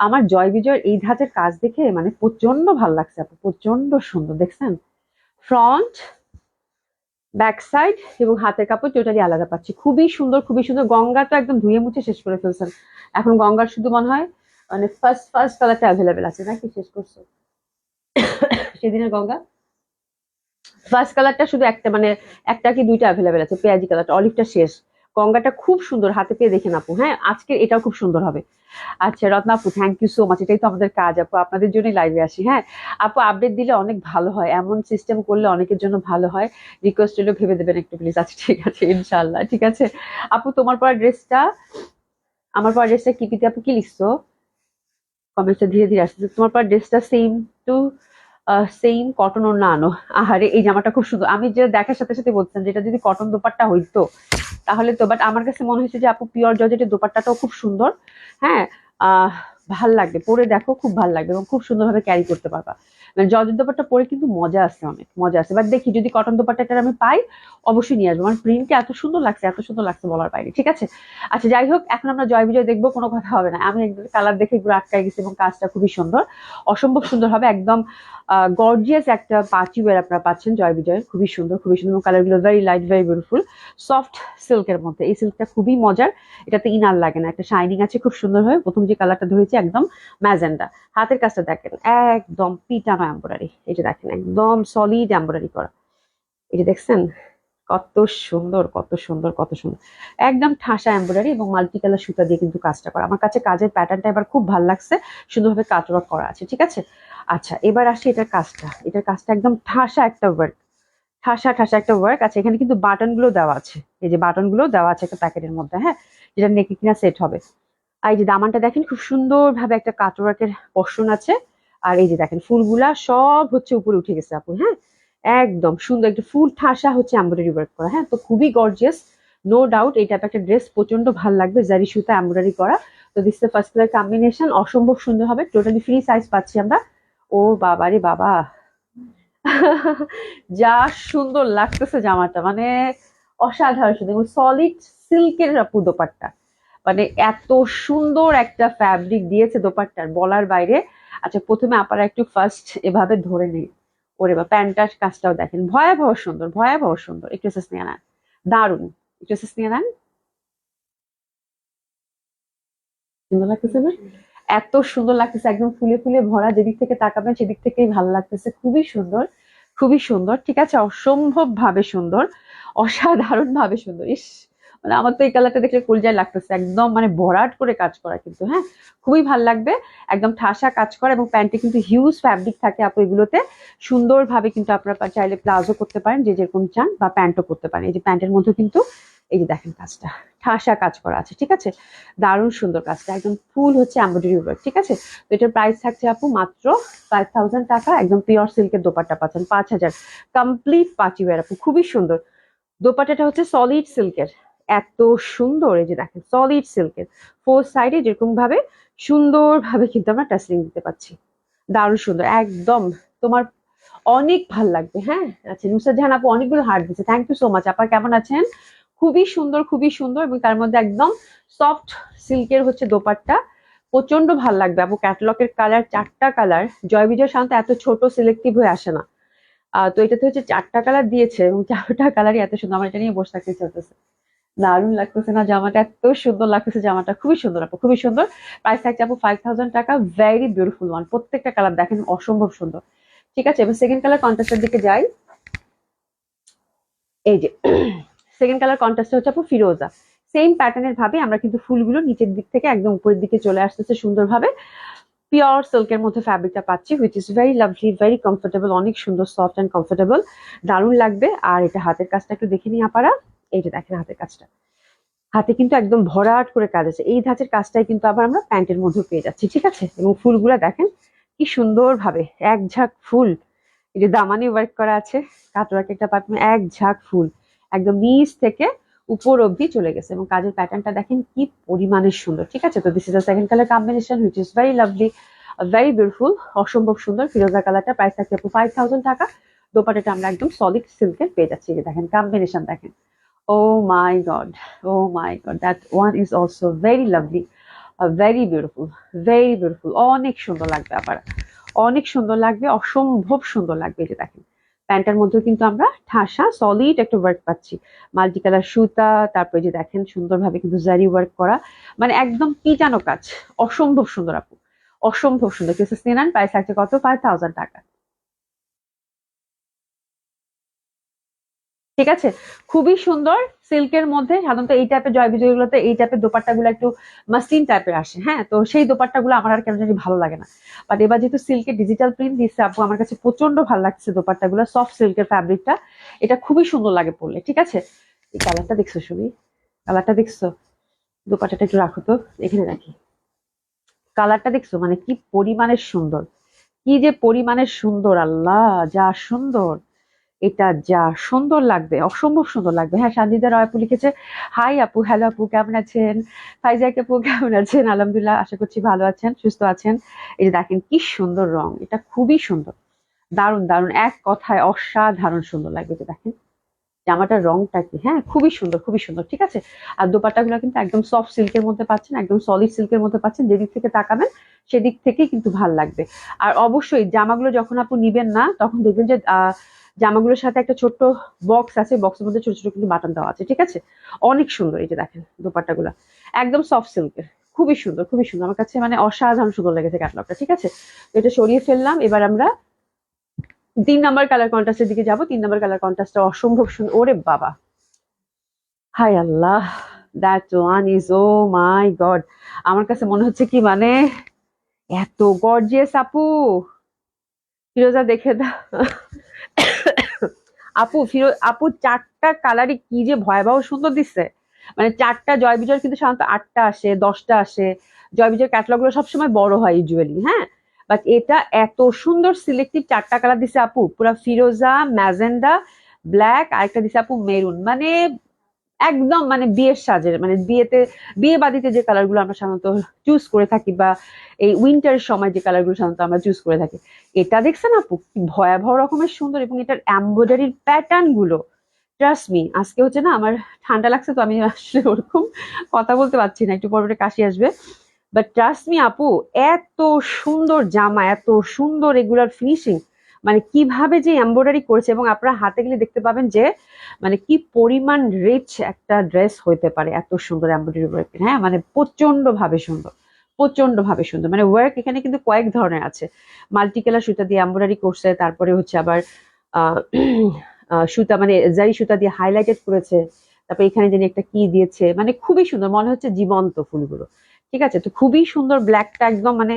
আমার জয় বিজয়ের এই ধাঁচের কাজ দেখে মানে প্রচন্ড ভালো লাগছে আপু, প্রচন্ড সুন্দর দেখছেন। ফ্রন্ট, ব্যাক সাইড এবং হাতের কাপড় টোটালি আলাদা পাচ্ছি, খুবই সুন্দর, খুবই সুন্দর। গঙ্গা তো একদম ধুয়ে মুছে শেষ করে ফেলছেন, এখন গঙ্গার শুধু মনে হয় মানে ফার্স্ট ফার্স্ট কালারটা অ্যাভেলেবেল আছে নাকি শেষ করছো সেদিনের গঙ্গা? ফার্স্ট কালারটা শুধু একটা, মানে একটা কি দুইটা অ্যাভেলেবেল আছে, পেঁয়াজি কালারটা, অলিভটা শেষ। গঙ্গাটা খুব সুন্দর, হাতে পেয়ে দেখেন আপু। হ্যাঁ, আজকে এটাও খুব সুন্দর হবে। আচ্ছা রত্না আপু, থ্যাংক ইউ সো মাচ, এটাই তো আমাদের কাজ আপু, আপনাদের জন্যই লাইভে আসি। হ্যাঁ আপু, আপডেট দিলে অনেক ভালো হয়, এমন সিস্টেম করলে অনেকের জন্য ভালো হয়। রিকোয়েস্ট হলেও ভেবে দেবেন একটু প্লিজ। আচ্ছা ঠিক আছে, ইনশাল্লাহ ঠিক আছে। আপু তোমার পরা ড্রেসটা, আমার পরা ড্রেসটা কি পিতে আপু কি লিখছো? কমেন্টটা ধীরে ধীরে আসছে। তোমার পরা ড্রেসটা সেম টু সেম কটন ওর না আনো। আহারে এই জামাটা খুব সুন্দর, আমি যে দেখার সাথে সাথে বলছিলাম যেটা যদি কটন দোপাট্টা হইতো তাহলে তো, বাট আমার কাছে মনে হয়েছে যে আপু পিওর জর্জেটের দোপাট্টাটাও খুব সুন্দর। হ্যাঁ, আহ ভাল লাগবে, পরে দেখো খুব ভাল লাগবে এবং খুব সুন্দরভাবে ক্যারি করতে পারবা। মানে জর্জেট দোপাট্টা পরে কিন্তু মজা আছে, অনেক মজা আছে। বাট দেখি যদি কটন দোপাট্টাটা আমি পাই অবশ্যই নিয়ে আসবো, আমার প্রিন্টটা এত সুন্দর লাগছে, এত সুন্দর লাগছে বলার বাইরে। ঠিক আছে, আচ্ছা যাই হোক, এখন আমরা জয় বিজয় দেখবো, কোনো কথা হবে না। আমি একদম কালার দেখে এগুলো আটকাই গেছি এবং কাজটা খুবই সুন্দর, অসম্ভব সুন্দর হবে একদম। গর্জিয়াস একটা পার্টি ওয়্যার আপনারা পাচ্ছেন জয় বিজয়ের, খুবই সুন্দর, খুবই সুন্দর। কালারগুলো very light, very beautiful, soft সিল্কের মধ্যে। এই সিল্কটা খুবই মজার, এটাতে ইনার লাগে না, একটা শাইনিং আছে খুব সুন্দর ভাবে। প্রথম যে কালারটা ধরেছি একদম ম্যাজেন্ডা। হাতের কাজটা দেখেন একদম পিটানো এম্ব্রয়ডারি, এই যে দেখেন একদম সলিড এম্ব্রয়ডারি করা, এই যে দেখছেন কত সুন্দর, কত সুন্দর, কত সুন্দর, একদম ঠাসা এম্ব্রয়ডারি এবং মাল্টি কালার সুতা দিয়ে কিন্তু কাজটা করা। আমার কাছে কাজের প্যাটার্নটা এবার খুব ভালো লাগছে, সুন্দরভাবে কাটওয়ার্ক করা আছে। ঠিক আছে, আচ্ছা এবার আসি এটার কাজটা, এটার কাজটা একদম ঠাসা একটা ওয়ার্ক, ঠাসা ঠাসা একটা ওয়ার্ক আছে। এখানে কিন্তু বাটন গুলো দেওয়া আছে, এই যে বাটন গুলো দেওয়া আছে একটা প্যাকেটের মধ্যে। হ্যাঁ, যেটা নেকে কিনা সেট হবে। আর এই যে দামানটা দেখেন খুব সুন্দর ভাবে একটা কাটওয়ার্কের পোর্শন আছে। আর এই যে দেখেন ফুলগুলা সব হচ্ছে উপরে উঠে গেছে আপু। হ্যাঁ, একদম সুন্দর একটা ফুল ঠাসা হচ্ছে এমব্রয়ডারি ওয়ার্ক করা। হ্যাঁ, তো খুবই গর্জিয়াস, নো ডাউট এই টাইপ একটা ড্রেস প্রচন্ড ভালো লাগবে, জারি সুতা এমব্রয়ডারি করা। তো this the first colour combination, অসম্ভব সুন্দর হবে। টোটালি ফ্রি সাইজ পাচ্ছি আমরা। ও বাবা রে বাবা যা সুন্দর লাগতেছে জামাটা, মানে অসাধারণ সুন্দর, সলিড সিল্কের আপু দোপাট্টা, মানে এত সুন্দর একটা ফ্যাব্রিক দিয়েছে দোপাট্টার বলার বাইরে। আচ্ছা প্রথমে আপনারা একটু ফার্স্ট এভাবে ধরে নিই, ওরে বা প্যান্টার কাজটাও দেখেন, ভয়াবহ সুন্দর, ভয়াবহ সুন্দর। একটু এসেস নিয়ে নেন, দারুন, একটু এসেস নিয়ে নেন, সুন্দর লাগতেছে না? এত সুন্দর লাগতেছে, একদম ফুলে ফুলে ভরা, যেদিক থেকে তাকাবেন সেদিক থেকেই ভালো লাগতেছে, খুবই সুন্দর, খুবই সুন্দর। ঠিক আছে, অসম্ভব ভাবে সুন্দর, অসাধারণ ভাবে সুন্দর। ইস, মানে আমার তো এই কালারটা দেখলে কলজায় লাগতেছে, একদম মানে ভরাট করে কাজ করা কিন্তু। হ্যাঁ, খুবই ভাল লাগবে, একদম ঠাসা কাজ করা এবং প্যান্টে কিন্তু হিউজ ফ্যাব্রিক থাকে আপু এগুলোতে। সুন্দরভাবে কিন্তু আপনারা চাইলে প্লাজো করতে পারেন যে যেরকম চান, বা প্যান্টও করতে পারেন। এই যে প্যান্টের মধ্যে কিন্তু এই যে দেখেন কাজটা ঠাসা কাজ করা আছে। ঠিক আছে, দারুণ সুন্দর কাজটা, একদম ফুল হচ্ছে এমব্রয়ডারি ওয়ার্ক। ঠিক আছে, তো এটার প্রাইস থাকছে আপু মাত্র 5000 টাকা। একদম পিওর সিল্কের দোপাট্টা পাচ্ছেন 5000, কমপ্লিট পার্টি ওয়্যার আপু, খুবই সুন্দর। দোপাট্টাটা হচ্ছে সলিড সিল্কের, এত সুন্দর, এই যে দেখেন সলিড সিল্কের, ফোর সাইডে যেরকম ভাবে সুন্দরভাবে কিন্তু আমরা টাসলিং দিতে পারছি, দারুণ সুন্দর একদম। তোমার অনেক ভাল লাগবে। হ্যাঁ, আচ্ছা নুসরাত জাহান আপু অনেকগুলো হার্ট দিচ্ছে, থ্যাংক ইউ সো মাচ। আপা কেমন আছেন? খুবই সুন্দর, খুবই সুন্দর, এবং তার মধ্যে একদম সফট সিল্কের হচ্ছে দোপাট্টা, প্রচন্ড ভাল লাগবে আপু। ক্যাটালগের কালার, চারটা কালার, জয় বিজয় সাধারণত এত ছোট সিলেক্টিভ হয়ে আসে না। তো এটাতে হচ্ছে চারটা কালার দিয়েছে এবং চারটা কালারই এত সুন্দর, আমার এটা নিয়ে বসে থাকতে চলতেছে, দারুণ লাগতেছে না জামাটা? এত সুন্দর লাগতেছে জামাটা, খুবই সুন্দর আপু, খুবই সুন্দর। প্রাইস থাকছে আপু 5000 টাকা, ভেরি বিউটিফুল ওয়ান, প্রত্যেকটা কালার দেখেন অসম্ভব সুন্দর। ঠিক আছে, এবার সেকেন্ড কালার কন্ট্রাস্টের দিকে যাই। এই যে সেকেন্ড কালার কন্ট্রাস্ট হচ্ছে আপু ফিরোজা, সেম প্যাটার্নের ভাবে আমরা কিন্তু ফুলগুলো নিচের দিক থেকে একদম উপরের দিকে চলে আসতেছে সুন্দরভাবে। পিওর সিল্কের মধ্যে ফ্যাব্রিকটা পাচ্ছি, which is very lovely, very comfortable, অনেক সুন্দর, সফট অ্যান্ড কমফোর্টেবল, দারুণ লাগবে। আর এটা হাতের কাজটা একটু দেখে নিই আপারা, এই যে দেখেন হাতের কাজটা, হাতে কিন্তু একদম ভরাট করে কাজ আছে। এই ধাঁচের কাজটাই কিন্তু আবার আমরা প্যান্টের মধ্যে পেয়ে যাচ্ছি। ঠিক আছে, এবং ফুলগুলা দেখেন কি সুন্দর ভাবে, এক ঝাঁক ফুল, এই যে দামানি ওয়ার্ক করা আছে, কাটওয়ার্ক একটা পাবেন, এক ঝাঁক ফুল একদম নিচ থেকে উপর অবধি চলে গেছে, এবং কাজের প্যাটার্নটা দেখেন কি পরিমাণে সুন্দর। ঠিক আছে, তো this is the second colour combination which is very lovely, very beautiful, অসম্ভব সুন্দর ফিরোজা কালারটা। প্রাইস থাকছে আপু 5000 টাকা। দোপাট্টাটা আমরা একদম সলিড সিল্কের পেয়ে যাচ্ছি। দেখেন কম্বিনেশন দেখেন, oh my god, oh my god, that one is also very lovely, very beautiful, very beautiful. অনেক সুন্দর লাগবে আবার, অনেক সুন্দর লাগবে, অসম্ভব সুন্দর লাগবে। এই যে দেখেন প্যান্টের মধ্যেও কিন্তু আমরা ঠাসা সলিড একটা ওয়ার্ক পাচ্ছি, মাল্টি কালার সুতা, তারপরে যে দেখেন সুন্দরভাবে কিন্তু জারি ওয়ার্ক করা, মানে একদম পিটানো কাজ, অসম্ভব সুন্দর আপু, অসম্ভব সুন্দর। কিছু স্নেনান প্রাইস থাকছে কত? 5000 টাকা। ঠিক আছে, খুবই সুন্দর সিল্কের মধ্যে। সাধারণত এই টাইপের জয় বিজয় গুলোতে এই টাইপের দোপাট্টা গুলো একটু মাসলিন টাইপের আসে, হ্যাঁ, তো সেই দোপাট্টা গুলো আমার আর কেন জানি ভালো লাগে না। বাট এবার যেহেতু সিল্কের ডিজিটাল প্রিন্ট দিচ্ছে আপু, আমার কাছে প্রচন্ড ভালো লাগছে দোপাট্টা গুলো, সফট সিল্কের ফ্যাব্রিকটা, এটা খুবই সুন্দর লাগে পরলে। ঠিক আছে, এই কালারটা দেখছো শুনি, কালারটা দেখছো? দোপাট্টাটা একটু রাখো তো, এখানে রাখি। কালারটা দেখছো মানে কি পরিমাণের সুন্দর, কি যে পরিমাণের সুন্দর, আল্লাহ যা সুন্দর, এটা যা সুন্দর লাগবে, অসম্ভব সুন্দর লাগবে। হ্যাঁ, সানজিদা রয় আপু লিখেছে, হাই আপু, হ্যালো আপু, কেমন আছেন? ফাইজাক আপু কেমন আছেন? আলহামদুলিল্লাহ, আশা করছি ভালো আছেন, সুস্থ আছেন। এই যে দেখেন কি সুন্দর রং, এটা খুবই সুন্দর, দারুণ দারুণ, এক কথায় অসাধারণ সুন্দর লাগবে। যে দেখেন জামাটার রংটা কি, হ্যাঁ খুবই সুন্দর, খুবই সুন্দর। ঠিক আছে, আর দোপাট্টা গুলো কিন্তু একদম সফট সিল্কের মধ্যে পাচ্ছেন, একদম সলিড সিল্কের মধ্যে পাচ্ছেন, যেদিক থেকে তাকাবেন সেদিক থেকেই কিন্তু ভাল লাগবে। আর অবশ্যই জামাগুলো যখন আপনি নিবেন না, তখন দেখবেন যে জামাগুলোর সাথে একটা ছোট্ট বক্স আছে, বক্সের মধ্যে ছোট ছোট কিন্তু বাটন দেওয়া আছে। ঠিক আছে, অনেক সুন্দর। এই যে দেখেন দোপাট্টা গুলো একদম সফট সিল্কের, খুবই সুন্দর, খুবই সুন্দর। আমার কাছে মানে অসাধারণ সুন্দর লেগেছে ক্যাটালগটা। ঠিক আছে, তো এটা সরিয়ে ফেললাম। এবার আমরা 3 নাম্বার কালার কন্ট্রাস্টের দিকে যাব। 3 নাম্বার কালার কন্ট্রাস্টটা অসম্ভব সুন্দর, ওরে বাবা, হাই আল্লাহ, that one is, oh my god, আমার কাছে মনে হচ্ছে কি মানে এত গর্জিয়াস আপু। ফিরোজা দেখে দাও আপু, আপু চারটা কালারই কি যে ভয়াবহ সুন্দর দিচ্ছে, মানে চারটা। জয় বিজয় কিন্তু সাধারণত 8টা আসে, 10টা আসে, জয় বিজয় ক্যাটালগ গুলো সবসময় বড় হয় ইউজুয়ালি, হ্যাঁ, বাট এটা এত সুন্দর সিলেক্টিভ চারটা কালার দিছে আপু, পুরা ফিরোজা, ম্যাজেন্ডা, ব্ল্যাক, আরেকটা দিছে আপু মেরুন, মানে একদম মানে বিয়ের সাজের, মানে বিয়েতে, বিয়ে বাড়িতে যে কালার গুলো আমরা সাধারণত চুজ করে থাকি, বা এই উইন্টারের সময় যে কালার গুলো সাধারণত আমরা চুজ করে থাকি, এটা দেখছেন আপু কি ভয়াবহ রকমের সুন্দর। এবং এটার এমব্রয়ডারির প্যাটার্ন গুলো, ট্রাস্ট মি, আজকে হচ্ছে না আমার ঠান্ডা লাগছে, তো আমি আসলে ওরকম কথা বলতে পারছি না, একটু পরে কাশি আসবে। বাট ট্রাস্ট মি আপু, এত সুন্দর জামা, এত সুন্দর রেগুলার ফিনিশিং, মানে কিভাবে যে এমব্রয়ডারি করেছে, এবং আপনারা হাতে গেলে দেখতে পাবেন যে মানে কি পরিমাণ রিচ একটা ড্রেস হইতে পারে এত সুন্দর এমব্রয়ডারি ওয়ার্ক। হ্যাঁ, মানে প্রচন্ড ভাবে সুন্দর, প্রচন্ড ভাবে সুন্দর। মানে ওয়ার্ক এখানে কিন্তু কয়েক ধরনের আছে, মাল্টি কালার সুতা দিয়ে এমব্রয়ডারি করছে, তারপরে হচ্ছে আবার আহ সুতা মানে জারি সুতা দিয়ে হাইলাইটেড করেছে, তারপর এখানে যিনি একটা কি দিয়েছে, মানে খুবই সুন্দর, মনে হচ্ছে জীবন্ত ফুলগুলো। ঠিক আছে, তো খুবই সুন্দর, ব্ল্যাকটা একদম মানে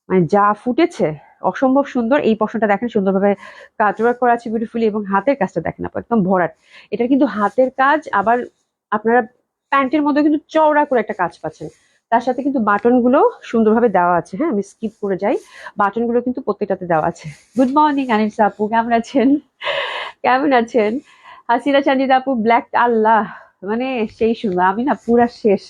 মানে যা ফুটেছে, অসম্ভব সুন্দর। এই পশনটা দেখেন সুন্দরভাবে কাটওয়ার্ক করা আছে বিউটিফুলি, এবং হাতের কাজটা দেখেন আপু একদম ভরাট। এটা কিন্তু হাতের কাজ, আবার আপনারা প্যান্টের মধ্যে কিন্তু চওড়া করে একটা কাজ পাচ্ছেন, তার সাথে কিন্তু বাটন গুলো সুন্দরভাবে দেওয়া আছে। হ্যাঁ, আমি স্কিপ করে যাই, বাটন গুলো কিন্তু প্রত্যেকটাতে দেওয়া আছে। গুড মর্নিং আনিসা আপু, কেমন আছেন? কেমন আছেন? হাসিনা চান্দিদা আপু, ব্ল্যাক, আল্লাহ, মানে সেই সুন্দর, আমি না পুরা শেষ,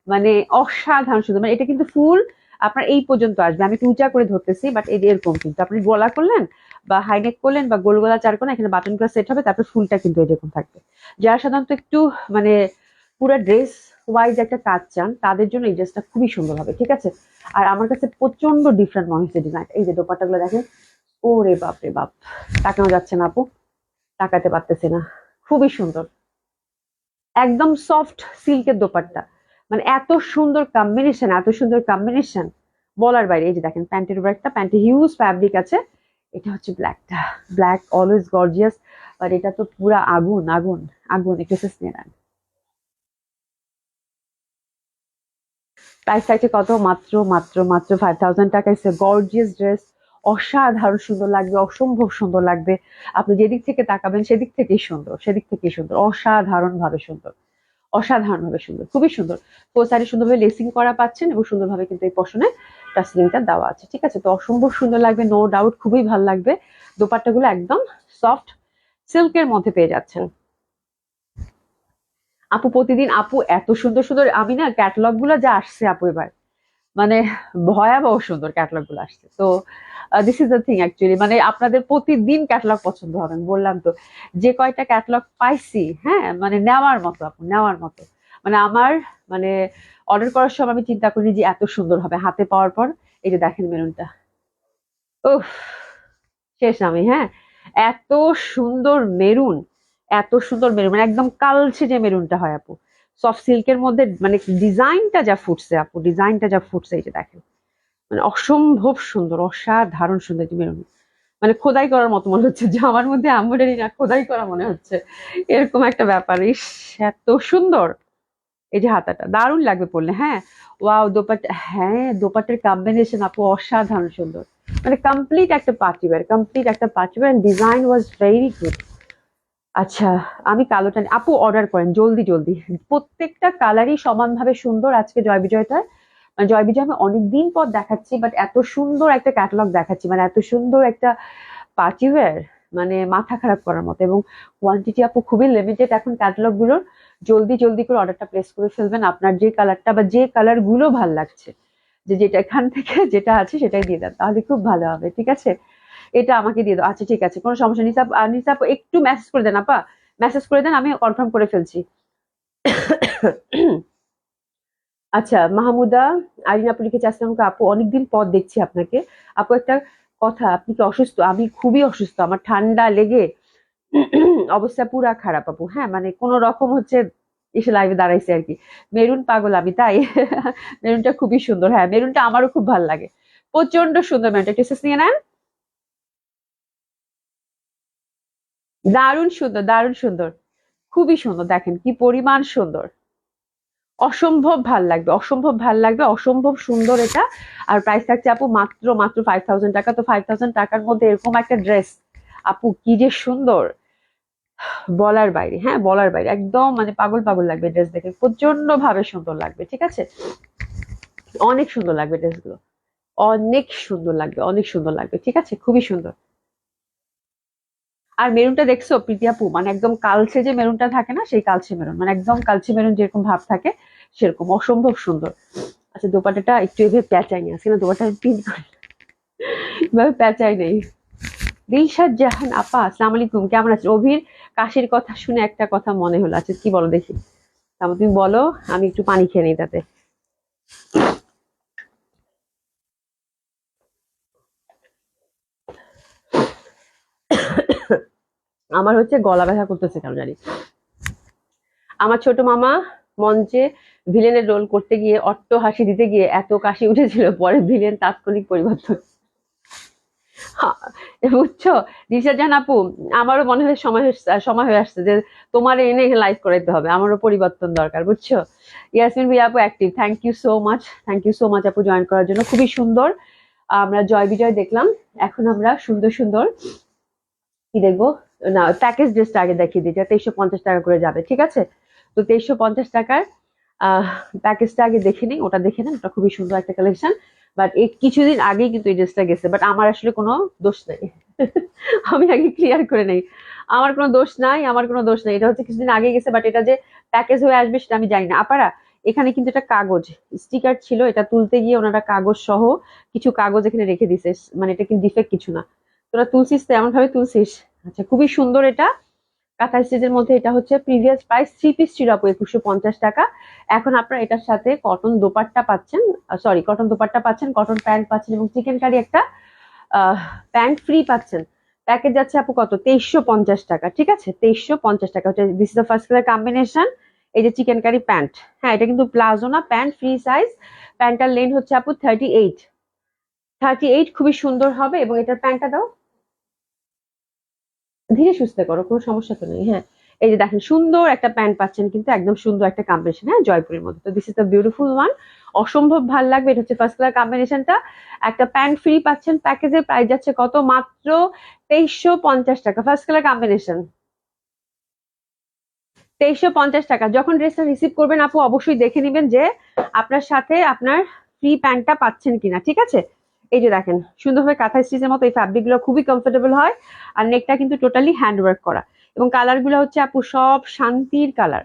মানে অসাধারণ সুন্দর। মানে এটা কিন্তু ফুল আপনার এই পর্যন্ত আসবে, আমি একটু উঁচা করে ধরতেছি, বাট এই এরকম কিন্তু আপনি গলা করলেন বা হাইনেক করলেন বা গোল গলা চার করলেন, এখানে বাটন গুলো সেট হবে, তারপর ফুলটা কিন্তু এরকম থাকবে। যারা সাধারণত একটু মানে পুরো ড্রেস ওয়াইজ একটা কাজ চান, তাদের জন্য এই ড্রেসটা খুবই সুন্দর হবে। ঠিক আছে, আর আমার কাছে প্রচন্ড ডিফারেন্ট মনে হচ্ছে ডিজাইন। এই যে দোপাট্টা গুলো দেখেন, ওরে বাপ রে বাপ, তাকানো যাচ্ছে না আপু, তাকাতে পারতেছি না, খুবই সুন্দর, একদম সফট সিল্কের দোপাট্টা, মানে এত সুন্দর কম্বিনেশন, এত সুন্দর কম্বিনেশন, বলার বাইরে। এই যে দেখেন প্যান্টের উপর একটা, প্যান্টে হিউজ ফ্যাব্রিক আছে, এটা হচ্ছে ব্ল্যাকটা, ব্ল্যাক অলওয়েজ গর্জিয়াস, বাট এটা তো পুরা আগুন আগুন আগুন। একটু নিয়ে নেন। প্রাইস থাকছে কত? মাত্র মাত্র মাত্র 5000 টাকা। ইটস এ গর্জিয়াস ড্রেস, অসাধারণ সুন্দর লাগবে, অসম্ভব সুন্দর লাগবে। আপনি যেদিক থেকে তাকাবেন সেদিক থেকেই সুন্দর, সেদিক থেকেই সুন্দর, অসাধারণ ভাবে সুন্দর, অসাধারণ ভাবে সুন্দর, খুবই সুন্দর। ফোর সাইডে সুন্দরভাবে লেসিং করা পাচ্ছেন, এবং সুন্দরভাবে কিন্তু এই পশনে টাসলিংটা দেওয়া আছে। ঠিক আছে, তো অসম্ভব সুন্দর লাগবে, নো ডাউট, খুবই ভালো লাগবে। দোপাট্টাগুলো একদম সফট সিল্কের মধ্যে পেয়ে যাচ্ছেন আপু। প্রতিদিন আপু এত সুন্দর সুন্দর, আমি না ক্যাটালগ গুলো যা আসছে আপু এবার, মানে ভয়াবহ সুন্দর ক্যাটালগ গুলো আসছে। তো this is the thing actually, মানে আপনাদের প্রতিদিন ক্যাটালগ পছন্দ হবে, আমি বললাম তো। যে কয়টা ক্যাটালগ পাইছি, হ্যাঁ, মানে নেওয়ার মতো আপু, নেওয়ার মতো। মানে আমার, মানে অর্ডার করার সময় আমি চিন্তা করিনি যে এত সুন্দর হবে, হাতে পাওয়ার পর এই যে দেখেন মেরুনটা, উফ, শেষ আমি, হ্যাঁ। এত সুন্দর মেরুন, এত সুন্দর মেরুন, মানে একদম কালচে যে মেরুনটা হয় আপু, সফট সিল্কের মধ্যে, মানে ডিজাইনটা যা ফুটছে আপু, ডিজাইনটা যা ফুটছে, এই যে দেখেন, মানে অসম্ভব সুন্দর, অসাধারণ সুন্দর এই মেরুন। মানে খোদাই করার মতো মনে হচ্ছে, যে আমার মধ্যে এমব্রয়ডারি না, খোদাই করা মনে হচ্ছে, এরকম একটা ব্যাপার। ইস, এত সুন্দর। এই যে হাতাটা দারুণ লাগবে পরলে, হ্যাঁ। ওয়াও, দোপাট্টা, হ্যাঁ, দোপাট্টার কম্বিনেশন আপু অসাধারণ সুন্দর। মানে কমপ্লিট একটা পার্টি ওয়্যার, কমপ্লিট একটা party wear, design was very good. আচ্ছা, আমি কালোটা আপু অর্ডার করেন জলদি জলদি। প্রত্যেকটা কালারই সমানভাবে সুন্দর আজকে জয় বিজয়টা। মানে জয় বিজয় আমি অনেকদিন পর দেখাচ্ছি, বাট এত সুন্দর একটা ক্যাটালগ দেখাচ্ছি, মানে এত সুন্দর একটা পার্টি ওয়্যার, মানে মাথা খারাপ করার মতো। এবং কোয়ান্টিটি আপু খুবই লিমিটেড এখন ক্যাটালগ গুলোর। জলদি জলদি করে অর্ডারটা প্লেস করে ফেলবেন, আপনার যে কালারটা বা যে কালার গুলো ভাল লাগছে, যে যেটা এখান থেকে যেটা আছে সেটাই দিয়ে দেন, তাহলে খুব ভালো হবে, ঠিক আছে। এটা আমাকে দিয়ে দাও, আচ্ছা ঠিক আছে, কোনো সমস্যা নেই। নিসাপ, নিসাপ একটু মেসেজ করে দেন আপা, মেসেজ করে দেন, আমি কনফার্ম করে ফেলছি। আচ্ছা, মাহমুদা আরিন আপু লিখেছে, আসসালামু আলাইকুম আপু, অনেকদিন পর দেখছি আপনাকে। আপু একটা কথা, আপনি কি অসুস্থ? আমি খুবই অসুস্থ, আমার ঠান্ডা লেগে অবস্থা পুরা খারাপ আপু, হ্যাঁ, মানে কোনো রকম হচ্ছে এসে লাইভে দাঁড়াইছে আর কি। মেরুন পাগল আমি, তাই। মেরুনটা খুবই সুন্দর, হ্যাঁ, মেরুনটা আমারও খুব ভালো লাগে, প্রচন্ড সুন্দর। মেরুনটা টেসেস নিয়ে নেন, দারুণ সুন্দর, দারুণ সুন্দর, খুবই সুন্দর, দেখেন কি পরিমাণ সুন্দর, অসম্ভব ভাল লাগবে, অসম্ভব ভাল লাগবে, অসম্ভব সুন্দর এটা। আর প্রাইস থাকছে আপু মাত্র মাত্র 5000 টাকা। তো 5000 টাকার মধ্যে এরকম একটা ড্রেস আপু কি যে সুন্দর, বলার বাইরে, হ্যাঁ, বলার বাইরে, একদম মানে পাগল পাগল লাগবে ড্রেস দেখে, প্রচন্ড ভাবে সুন্দর লাগবে, ঠিক আছে। অনেক সুন্দর লাগবে ড্রেসগুলো, অনেক সুন্দর লাগবে, অনেক সুন্দর লাগবে, ঠিক আছে, খুবই সুন্দর। আর মেরুনটা দেখছো প্রীতি আপু, মানে একদম কালচে যে মেরুনটা থাকে না, সেই কালচে মেরুন, মানে একদম কালচে মেরুন যেরকম ভাব থাকে সেরকম, অসম্ভব সুন্দর। আচ্ছা, দোপাট্টাটা একটু এভাবে প্যাঁচাই নিয়ে আসি না, দোপাট্টা পিন করে এভাবে প্যাঁচাই নেই। দিলশাদ জাহান আপা, আসসালামু আলাইকুম, কেমন আছেন? অভির কাশির কথা শুনে একটা কথা মনে হলো, আচ্ছা কি বলো দেখি। তারপর তুমি বলো, আমি একটু পানি খেয়ে নিই তাতে। আমার হচ্ছে গলা ব্যথা করতেছে কেন জানি। আমার ছোট মামা মঞ্চে ভিলেনের রোল করতে গিয়ে অট্ট হাসি দিতে গিয়ে এত কাশি উঠেছিল, পরে ভিলেন তাৎক্ষণিক পরিবর্তন। হা, বুঝছো দিশা জান আপু, আমারও মনে হয় সময় হয়ে আসছে যে তোমার এনে লাইভ করাইতে হবে, আমারও পরিবর্তন দরকার, বুঝছো। ইয়াসমিন ভাই আপু active, thank you so much, thank you so much আপু জয়েন করার জন্য, খুবই সুন্দর। আমরা জয় বিজয় দেখলাম, এখন আমরা সুন্দর সুন্দর কি দেখবো না, প্যাকেজ ড্রেসটা আগে দেখিয়ে দিই, যা 2350 টাকা করে যাবে, ঠিক আছে। তো 2350 টাকার প্যাকেজটা আগে দেখে নিই, ওটা দেখে নেন, ওটা খুবই সুন্দর একটা কালেকশন। বাট এই কিছুদিন আগেই কিন্তু এই ড্রেসটা গেছে, বাট আমার আসলে কোনো দোষ নেই। আমি আগে ক্লিয়ার করে নেই, আমার কোনো দোষ নাই, আমার কোনো দোষ নেই, এটা হচ্ছে কিছুদিন আগে গেছে, বাট এটা যে প্যাকেজ হয়ে আসবে সেটা আমি জানি না আপারা। এখানে কিন্তু এটা কাগজ স্টিকার ছিল, এটা তুলতে গিয়ে ওনারা কাগজ সহ কিছু কাগজ এখানে রেখে দিছে, মানে এটা কিন্তু ডিফেক্ট কিছু না। তোরা তুলসিস তো এমন ভাবে তুলসিস। আচ্ছা, খুবই সুন্দর এটা, কাঁথা স্টিচের মধ্যে। এটা হচ্ছে প্রিভিয়াস প্রাইস 3 পিস ছিল আপু 2150 টাকা। এখন আপনারা এটার সাথে কটন দোপাট্টা পাচ্ছেন, সরি কটন দোপাট্টা পাচ্ছেন, কটন প্যান্ট পাচ্ছেন, এবং চিকেন কারি একটা প্যান্ট ফ্রি পাচ্ছেন। প্যাকেজ যাচ্ছে আপু কত, 2350 টাকা, ঠিক আছে, 2350 টাকা হচ্ছে। This is the first colour combination. এই যে চিকেন কারি প্যান্ট, হ্যাঁ, এটা কিন্তু প্লাজো না, প্যান্ট ফ্রি সাইজ। প্যান্টার লেন্থ হচ্ছে আপু 38, 38 খুবই সুন্দর হবে। এবং এটার প্যান্টটা দাও, ধীরে সুস্থে করো, কোনো সমস্যা তো নেই, হ্যাঁ। এই যে দেখেন সুন্দর একটা প্যান্ট পাচ্ছেন, কিন্তু একদম সুন্দর একটা কম্বিনেশন, হ্যাঁ, জয়পুরের মধ্যে। তো this is the beautiful one, অসম্ভব ভাল লাগবে। এটা হচ্ছে ফার্স্ট কালার কম্বিনেশনটা, একটা প্যান্ট ফ্রি পাচ্ছেন। প্যাকেজের প্রাইস যাচ্ছে কত, মাত্র 2350 টাকা, ফার্স্ট কালার কম্বিনেশন, 2350 টাকা। যখন ড্রেসটা রিসিভ করবেন আপু, অবশ্যই দেখে নেবেন যে আপনার সাথে আপনার ফ্রি প্যান্টটা পাচ্ছেন কিনা, ঠিক আছে। এই যে দেখেন সুন্দরভাবে কাঁথা স্টিচের মতো, এই ফ্যাব্রিক গুলো খুবই কমফোর্টেবল হয়। আর নেকটা কিন্তু টোটালি হ্যান্ডওয়ার্ক করা, এবং কালার গুলো হচ্ছে আপু সব শান্তির কালার,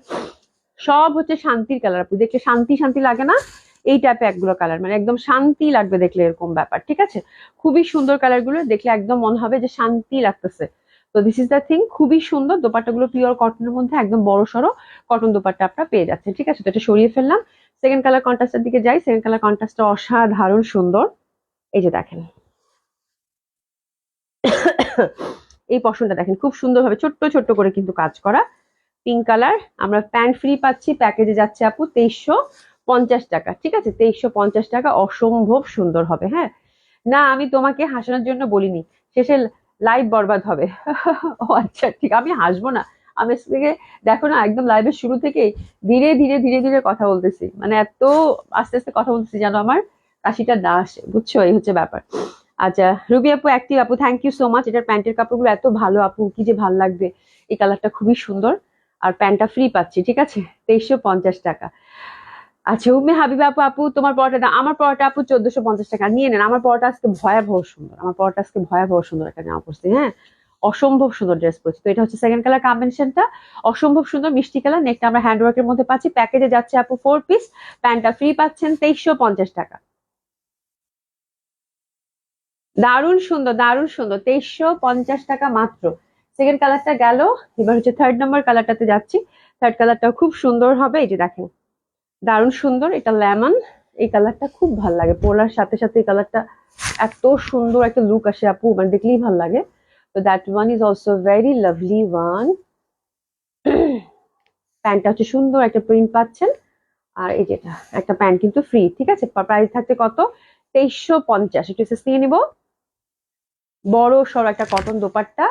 সব হচ্ছে শান্তির কালার আপু, দেখলে শান্তি শান্তি লাগে না? এই টাইপের একগুলো কালার, মানে একদম শান্তি লাগবে দেখলে এরকম ব্যাপার। ঠিক আছে, খুবই সুন্দর কালার গুলো, দেখলে একদম মনে হবে যে শান্তি লাগতেছে। তো দিস ইজ দ্য থিং, খুবই সুন্দর। দোপাট্টাগুলো পিওর কটনের মধ্যে একদম বড় সড়ো কটন দোপাট্টা আপনারা পেয়ে যাচ্ছেন। ঠিক আছে, তো এটা সরিয়ে ফেললাম। সেকেন্ড কালার কন্ট্রাস্টের দিকে যাই। সেকেন্ড কালার কন্ট্রাস্টটা অসাধারণ সুন্দর। এই যে দেখেন এই পশনটা দেখেন, খুব সুন্দরভাবে ছোট্ট ছোট্ট করে কিন্তু কাজ করা, পিঙ্ক কালার। আমরা প্যান্ট ফ্রি পাচ্ছি, প্যাকেজে যাচ্ছে আপু 2350 টাকা। ঠিক আছে, 2350 টাকা, অসম্ভব সুন্দর হবে। হ্যাঁ, না আমি তোমাকে হাসানোর জন্য বলিনি, শেষে লাইভ বরবাদ হবে। ও আচ্ছা ঠিক, আমি হাসবো না, আমি আজকে দেখো না একদম লাইভের শুরু থেকেই ধীরে ধীরে ধীরে ধীরে কথা বলতেছি, মানে এত আস্তে আস্তে কথা বলতেছি যেন আমার কাশিটা না আসে, বুঝছো, এই হচ্ছে ব্যাপার। আচ্ছা রুবি আপু, অ্যাক্টিভ আপু, থ্যাংক ইউ সো মাচ। এটার প্যান্টের কাপড়গুলো এত ভালো আপু, কি যে ভালো লাগবে। এই কালারটা খুবই সুন্দর, আর প্যান্টটা ফ্রি পাচ্ছি। ঠিক আছে, 2350 টাকা। আচ্ছা উম্মে হাবিবা আপু, আপু তোমার পরোটা দাম। আমার পরোটা আপু 1450 টাকা, নিয়ে নেন। আমার পরোটা আজকে ভয়াবহ সুন্দর, আমার পরোটা আজকে ভয়াবহ সুন্দর একটা জামা পড়ছি। হ্যাঁ, অসম্ভব সুন্দর ড্রেস পড়ছি। তো এটা হচ্ছে সেকেন্ড কালার কম্বিনেশনটা, অসম্ভব সুন্দর মিষ্টি কালার। নেকটা আমরা হ্যান্ডওয়ার্কের মধ্যে পাচ্ছি, প্যাকেজে যাচ্ছে আপু 4 পিস, প্যান্টটা ফ্রি পাচ্ছেন 2350 টাকা। দারুণ সুন্দর, দারুণ সুন্দর, 2350 টাকা মাত্র। সেকেন্ড কালারটা গেল, এবার হচ্ছে থার্ড নাম্বার কালারটাতে যাচ্ছি। থার্ড কালারটাও খুব সুন্দর হবে, এই যে দেখেন, দারুণ সুন্দর। এটা লেমন, এই কালারটা খুব ভাল লাগে পরার সাথে সাথে। এই কালারটা এত সুন্দর একটা লুক আসে আপু, মানে দেখলেই ভাল লাগে। তো that one is also very lovely one. প্যান্টটা হচ্ছে সুন্দর একটা প্রিন্ট পাচ্ছেন, আর এই যেটা একটা প্যান্ট কিন্তু ফ্রি। ঠিক আছে, প্রাইস থাকছে কত, 2350। একটু নিয়ে নিবো, বড় সড় একটা কটন দোপাট্টা,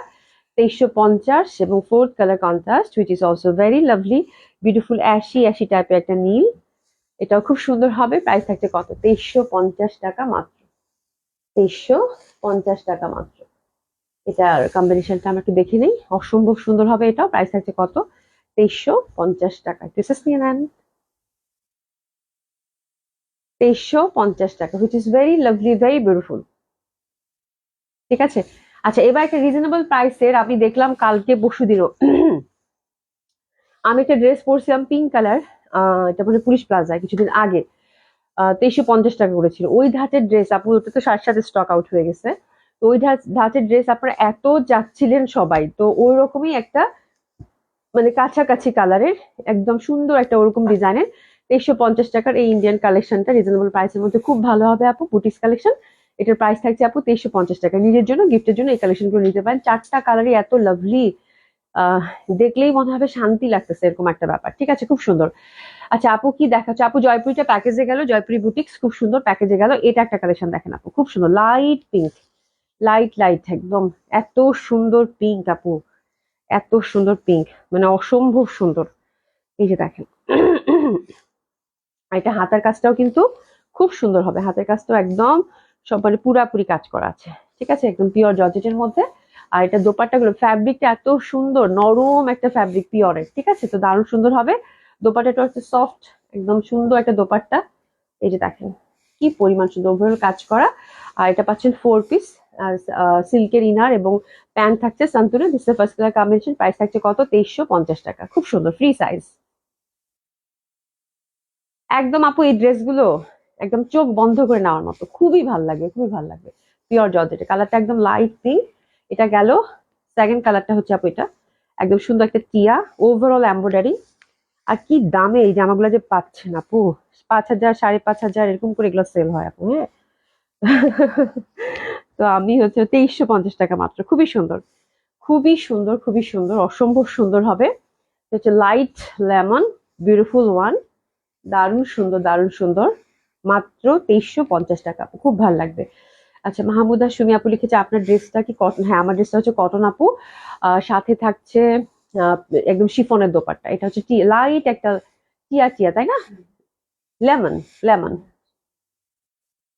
2350, এবং fourth colour contrast which is also very lovely, beautiful ashy ashy টাইপের একটা নীল। এটাও খুব সুন্দর হবে। প্রাইস থাকছে কত, 2350 টাকা মাত্র। 2350 টাকা মাত্র। এটার কম্বিনেশনটা আমরা একটু দেখে নেই, অসম্ভব সুন্দর হবে। এটাও প্রাইস থাকছে কত, 2350 টাকা। ড্রেসেস নিয়ে নেন, 2350 টাকা, which is very lovely, very beautiful. ঠিক আছে, আচ্ছা এবার একটা রিজনেবল প্রাইসের আমি দেখলাম কালকে পরশু দিনও আমি একটা ড্রেস পরছিলাম পিঙ্ক কালার, এটা মানে পুলিশ প্লাজায় কিছুদিন আগে, 2350 টাকা করেছিল। ওই ধাঁচের ড্রেস আপু, ওটা তো সাথে সাথে স্টক আউট হয়ে গেছে। তো ওই ধাঁচের ড্রেস আপনারা এত যাচ্ছিলেন সবাই, তো ওই রকমই একটা মানে কাছাকাছি কালারের একদম সুন্দর একটা ওরকম ডিজাইনের 2350 টাকার এই ইন্ডিয়ান কালেকশনটা রিজনেবল প্রাইসের মধ্যে খুব ভালো হবে আপু, বুটিক্স কালেকশন। এটার প্রাইস থাকছে আপু 2350 টাকা। নিজের জন্য গিফটের জন্য এই কালেকশন গুলো নিতে পারেন। চারটা কালারই এত লাভলি, আহ দেখলেই মনে হবে শান্তি লাগতেছে, এরকম একটা ব্যাপার। ঠিক আছে, খুব সুন্দর। আচ্ছা আপু কি দেখাচ্ছে আপু, জয়পুরিটা প্যাকেজে গেল, জয়পুরি বুটিক্স খুব সুন্দর প্যাকেজে গেল। এটা একটা কালেকশন দেখেন আপু, খুব সুন্দর লাইট পিঙ্ক, লাইট লাইট একদম, এত সুন্দর পিঙ্ক আপু, এত সুন্দর পিঙ্ক, মানে অসম্ভব সুন্দর। এই যে দেখেন, আর এটা হাতের কাজটাও কিন্তু খুব সুন্দর হবে। হাতের কাজটাও একদম সব মানে পুরাপুরি কাজ করা আছে। ঠিক আছে, একদম পিওর জর্জেটের মধ্যে। আর এটা দোপাট্টা গুলো, ফ্যাব্রিকটা এত সুন্দর, নরম একটা ফ্যাব্রিক পিওরের। ঠিক আছে, তো দারুণ সুন্দর হবে। দোপাট্টাটা হচ্ছে সফট, একদম সুন্দর একটা দোপাট্টা। এই যে দেখেন কি পরিমাণ সুন্দর ওভারঅল কাজ করা। আর এটা পাচ্ছেন 4 পিস, আর সিল্কের ইনার এবং প্যান্ট থাকছে সান্তুরে। This first colour combination, price থাকছে কত, 2350 টাকা। খুব সুন্দর, ফ্রি সাইজ একদম আপু। এই ড্রেসগুলো একদম চোখ বন্ধ করে নেওয়ার মতো, খুবই ভাল লাগবে, খুবই ভাল লাগবে। পিওর জর্জেট, কালারটা একদম লাইট পিঙ্ক। এটা গেল। সেকেন্ড কালারটা হচ্ছে আপু এটা একদম সুন্দর একটা টিয়া, ওভারঅল এমব্রয়ডারি। আর কি দামে এই জামাগুলো যে পাচ্ছেন আপু, 5000 5500 এরকম করে এগুলো সেল হয় আপু। হ্যাঁ, তো আমি হচ্ছে 2350 টাকা মাত্র। খুবই সুন্দর, খুবই সুন্দর, খুবই সুন্দর, অসম্ভব সুন্দর হবে। এটা হচ্ছে লাইট লেমন, বিউটিফুল ওয়ান, দারুণ সুন্দর, দারুণ সুন্দর। মাত্র 2350 টাকা, খুব ভালো লাগবে। আচ্ছা মাহমুদা সুমি আপু লিখেছে আপনার ড্রেসটা কি কটন? হ্যাঁ, আমার ড্রেসটা হচ্ছে কটন আপু। সাথে থাকছে আহ, একদম শিফনের দোপাট্টা। এটা হচ্ছে লাইট একটা টিয়া টিয়া, তাই না, লেমন, লেমন।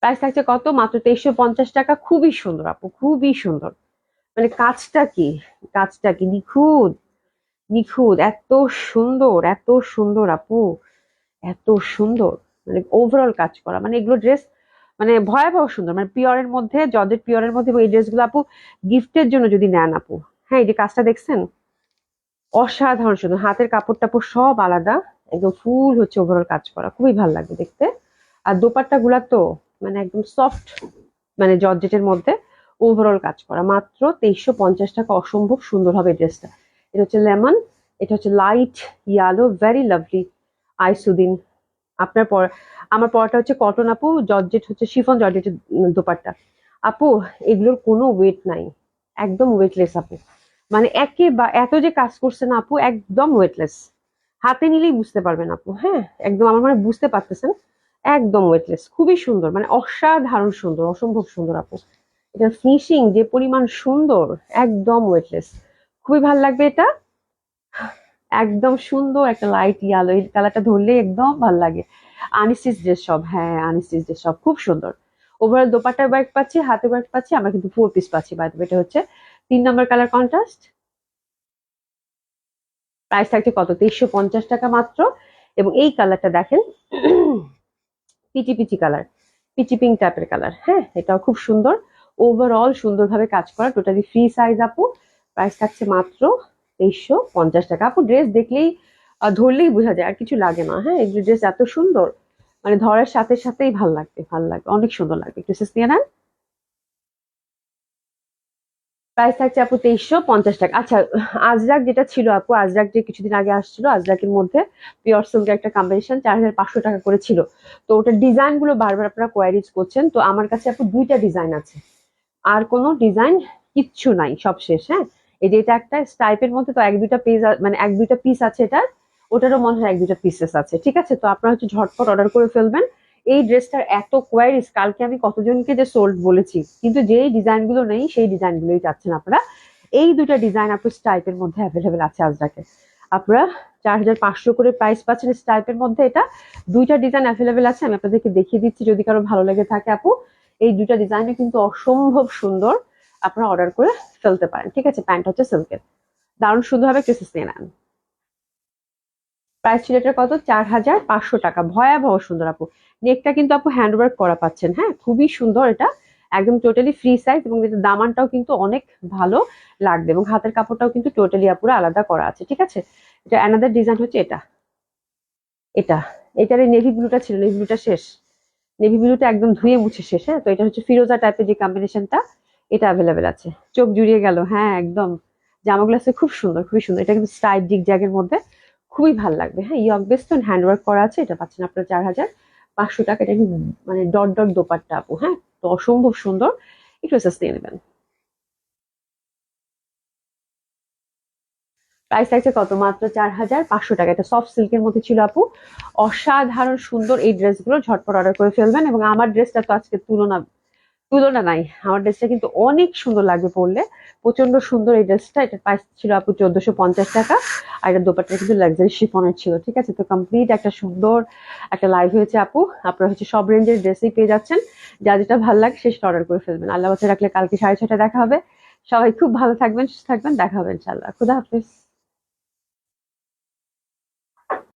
প্রাইস থাকছে কত, মাত্র 2350 টাকা। খুবই সুন্দর আপু, খুবই সুন্দর। মানে কাজটা কি, কাজটা কি নিখুঁত, নিখুঁত, এত সুন্দর, এত সুন্দর আপু, এত সুন্দর। মানে ওভারঅল কাজ করা, মানে এগুলো ড্রেস মানে ভয়াবহ সুন্দর, মানে পিওরের মধ্যে, জর্জেট পিওরের মধ্যে। এবং এই ড্রেসগুলো আপু গিফটের জন্য যদি নেন আপু, হ্যাঁ এই যে কাজটা দেখছেন, অসাধারণ সুন্দর। হাতের কাপড় টাপড় সব আলাদা, একদম ফুল হচ্ছে ওভারঅল কাজ করা, খুবই ভালো লাগবে দেখতে। আর দোপাট্টা গুলা তো মানে একদম সফট, মানে জর্জেটের মধ্যে ওভারঅল কাজ করা, মাত্র 2350 টাকা। অসম্ভব সুন্দর হবে ড্রেসটা। এটা হচ্ছে লেমন, এটা হচ্ছে লাইট ইয়ালো, ভেরি লাভলি আইসুদিন। আপনার পর আমার পরটা হচ্ছে কটন আপু, জর্জেট হচ্ছে শিফন জর্জেটের দোপাট্টা। আপু এগুলোর কোনো ওয়েট নাই, একদম ওয়েটলেস আপু। মানে এত যে কাজ করছে না আপু, একদম ওয়েটলেস। হাতে নিলেই বুঝতে পারবেন আপু, হ্যাঁ একদম আমার মানে বুঝতে পারতেছেন, একদম ওয়েটলেস, খুবই সুন্দর, মানে অসাধারণ সুন্দর, অসম্ভব সুন্দর আপু। এটার ফিনিশিং যে পরিমাণ সুন্দর, একদম ওয়েটলেস, খুবই ভালো লাগবে এটা। একদম সুন্দর একটা লাইট ইয়ালো, এই কালারটা ধরলে একদম ভালো লাগে। আনিস্টিচ ড্রেস সব, হ্যাঁ আনিস্টিচ ড্রেস সব খুব সুন্দর। ওভারঅল দোপাট্টার ওয়ার্ক পাচ্ছি, হাতে ওয়ার্ক পাচ্ছি, আমরা কিন্তু 4 পিস পাচ্ছি। বাই দ্য ওয়ে, এটা হচ্ছে 3 নম্বর কালার কন্ট্রাস্ট। প্রাইস থাকছে কত, 2350 টাকা মাত্র। এবং এই কালারটা দেখেন, peachy peachy colour, peachy pink টাইপের কালার, হ্যাঁ এটাও খুব সুন্দর। ওভারঅল সুন্দরভাবে কাজ করা, টোটালি ফ্রি সাইজ আপু। প্রাইস থাকছে মাত্র 2350 টাকা। আপু ড্রেস দেখলেই ধরলেই বোঝা যায়, আর কিছু লাগে না। হ্যাঁ এই ড্রেস এত সুন্দর, মানে ধরার সাথে সাথেই ভাল লাগবে, ভাল লাগবে, অনেক সুন্দর লাগবে। ড্রেসেস নিয়ে নেন। প্রাইস থাকছে আপু 2350 টাকা। আচ্ছা, আজরাক যেটা ছিল আপু, আজরাক যে কিছুদিন আগে আসছিল, আজরাকের মধ্যে পিওর সিল্কের একটা কম্বিনেশন 4500 টাকা করে ছিল। তো ওটার ডিজাইন গুলো বারবার আপনারা কোয়ারিজ করছেন, তো আমার কাছে আপু 2টা ডিজাইন আছে, আর কোনো ডিজাইন কিচ্ছু নাই, সব শেষ। হ্যাঁ এই যে এটা একটা স্টাইপের মধ্যে, তো 1-2টা পিস, মানে 1-2টা পিস আছে এটার, ওটারও মনে হয় 1-2টা পিসেস আছে। ঠিক আছে, তো আপনারা হচ্ছে ঝটপট অর্ডার করে ফেলবেন। এই ড্রেসটার এত কোয়ারিজ, কালকে আমি কতজনকে যে সোল্ড বলেছি, কিন্তু যেই ডিজাইন গুলো নেই সেই ডিজাইন গুলোই চাচ্ছেন আপনারা। এই 2টা ডিজাইন আপনার স্টাইপের মধ্যে অ্যাভেলেবেল আছে আজরাকে। আপনারা 4500 করে প্রাইস পাচ্ছেন স্টাইপের মধ্যে। এটা 2টা ডিজাইন অ্যাভেলেবেল আছে, আমি আপনাদেরকে দেখিয়ে দিচ্ছি যদি কারো ভালো লেগে থাকে আপু। এই 2টা ডিজাইনে কিন্তু অসম্ভব সুন্দর, আপনারা অর্ডার করে ফেলতে পারেন। ঠিক আছে, প্যান্ট হচ্ছে সিল্কের, দারুণ সুন্দর হবে, ক্রিসেস নিয়ে নেন। প্রাইস ছিল এটার কত, 4500 টাকা। ভয়াবহ সুন্দর আপু। নেকটা কিন্তু আপু হ্যান্ডওয়ার্ক করা পাচ্ছেন, হ্যাঁ খুবই সুন্দর এটা, একদম টোটালি ফ্রি সাইজ। এবং এটার দামানটাও কিন্তু অনেক ভালো লাগবে, এবং হাতের কাপড়টাও কিন্তু টোটালি আপুরা আলাদা করা আছে। ঠিক আছে, এটা অ্যানাদার ডিজাইন হচ্ছে এটা, এটা এটার এই নেভি ব্লুটা ছিল, নেভি ব্লুটা শেষ, নেভি ব্লুটা একদম ধুয়ে মুছে শেষ। হ্যাঁ তো এটা হচ্ছে ফিরোজা টাইপের যে কম্বিনেশনটা, এটা অ্যাভেলেবেল আছে। চোখ জুড়িয়ে গেল, হ্যাঁ একদম। জামাগুলো আছে খুব সুন্দর, খুবই সুন্দর। এটা কিন্তু স্টাইপ জিগ জ্যাগের মধ্যে, খুবই ভালো লাগবে। হ্যাঁ ইয়ক বেস্টন হ্যান্ডওয়ার্ক করা আছে, এটা পাচ্ছেন আপনার 4500 টাকা। এটা কিন্তু মানে ডট ডট দোপাট্টা আপু, হ্যাঁ তো অসম্ভব সুন্দর। একটু নিয়ে নেবেন। প্রাইস থাকছে কত, মাত্র 4500 টাকা। এটা সফট সিল্কের মধ্যে ছিল আপু, অসাধারণ সুন্দর। এই ড্রেসগুলো ঝটপট অর্ডার করে ফেলবেন। এবং আমার ড্রেসটা তো আজকে তুলনা তুলনা নাই, আমার ড্রেসটা কিন্তু অনেক সুন্দর লাগবে পরলে, প্রচন্ড সুন্দর এই ড্রেসটা। এটার প্রাইস ছিল আপু 1450 টাকা। আর এটা দোপাট্টা কিন্তু লাক্সারি শিফনের ছিল। ঠিক আছে, তো কমপ্লিট একটা সুন্দর একটা লাইভ হয়েছে আপু। আপনারা হচ্ছে সব রেঞ্জের ড্রেসই পেয়ে যাচ্ছেন, যা যেটা ভালো লাগে সেটা অর্ডার করে ফেলবেন। আল্লাহ বাঁচিয়ে রাখলে কালকে 6:30টায় দেখা হবে। সবাই খুব ভালো থাকবেন, সুস্থ থাকবেন, দেখা হবে ইনশাল্লাহ। খুদা হাফিজ।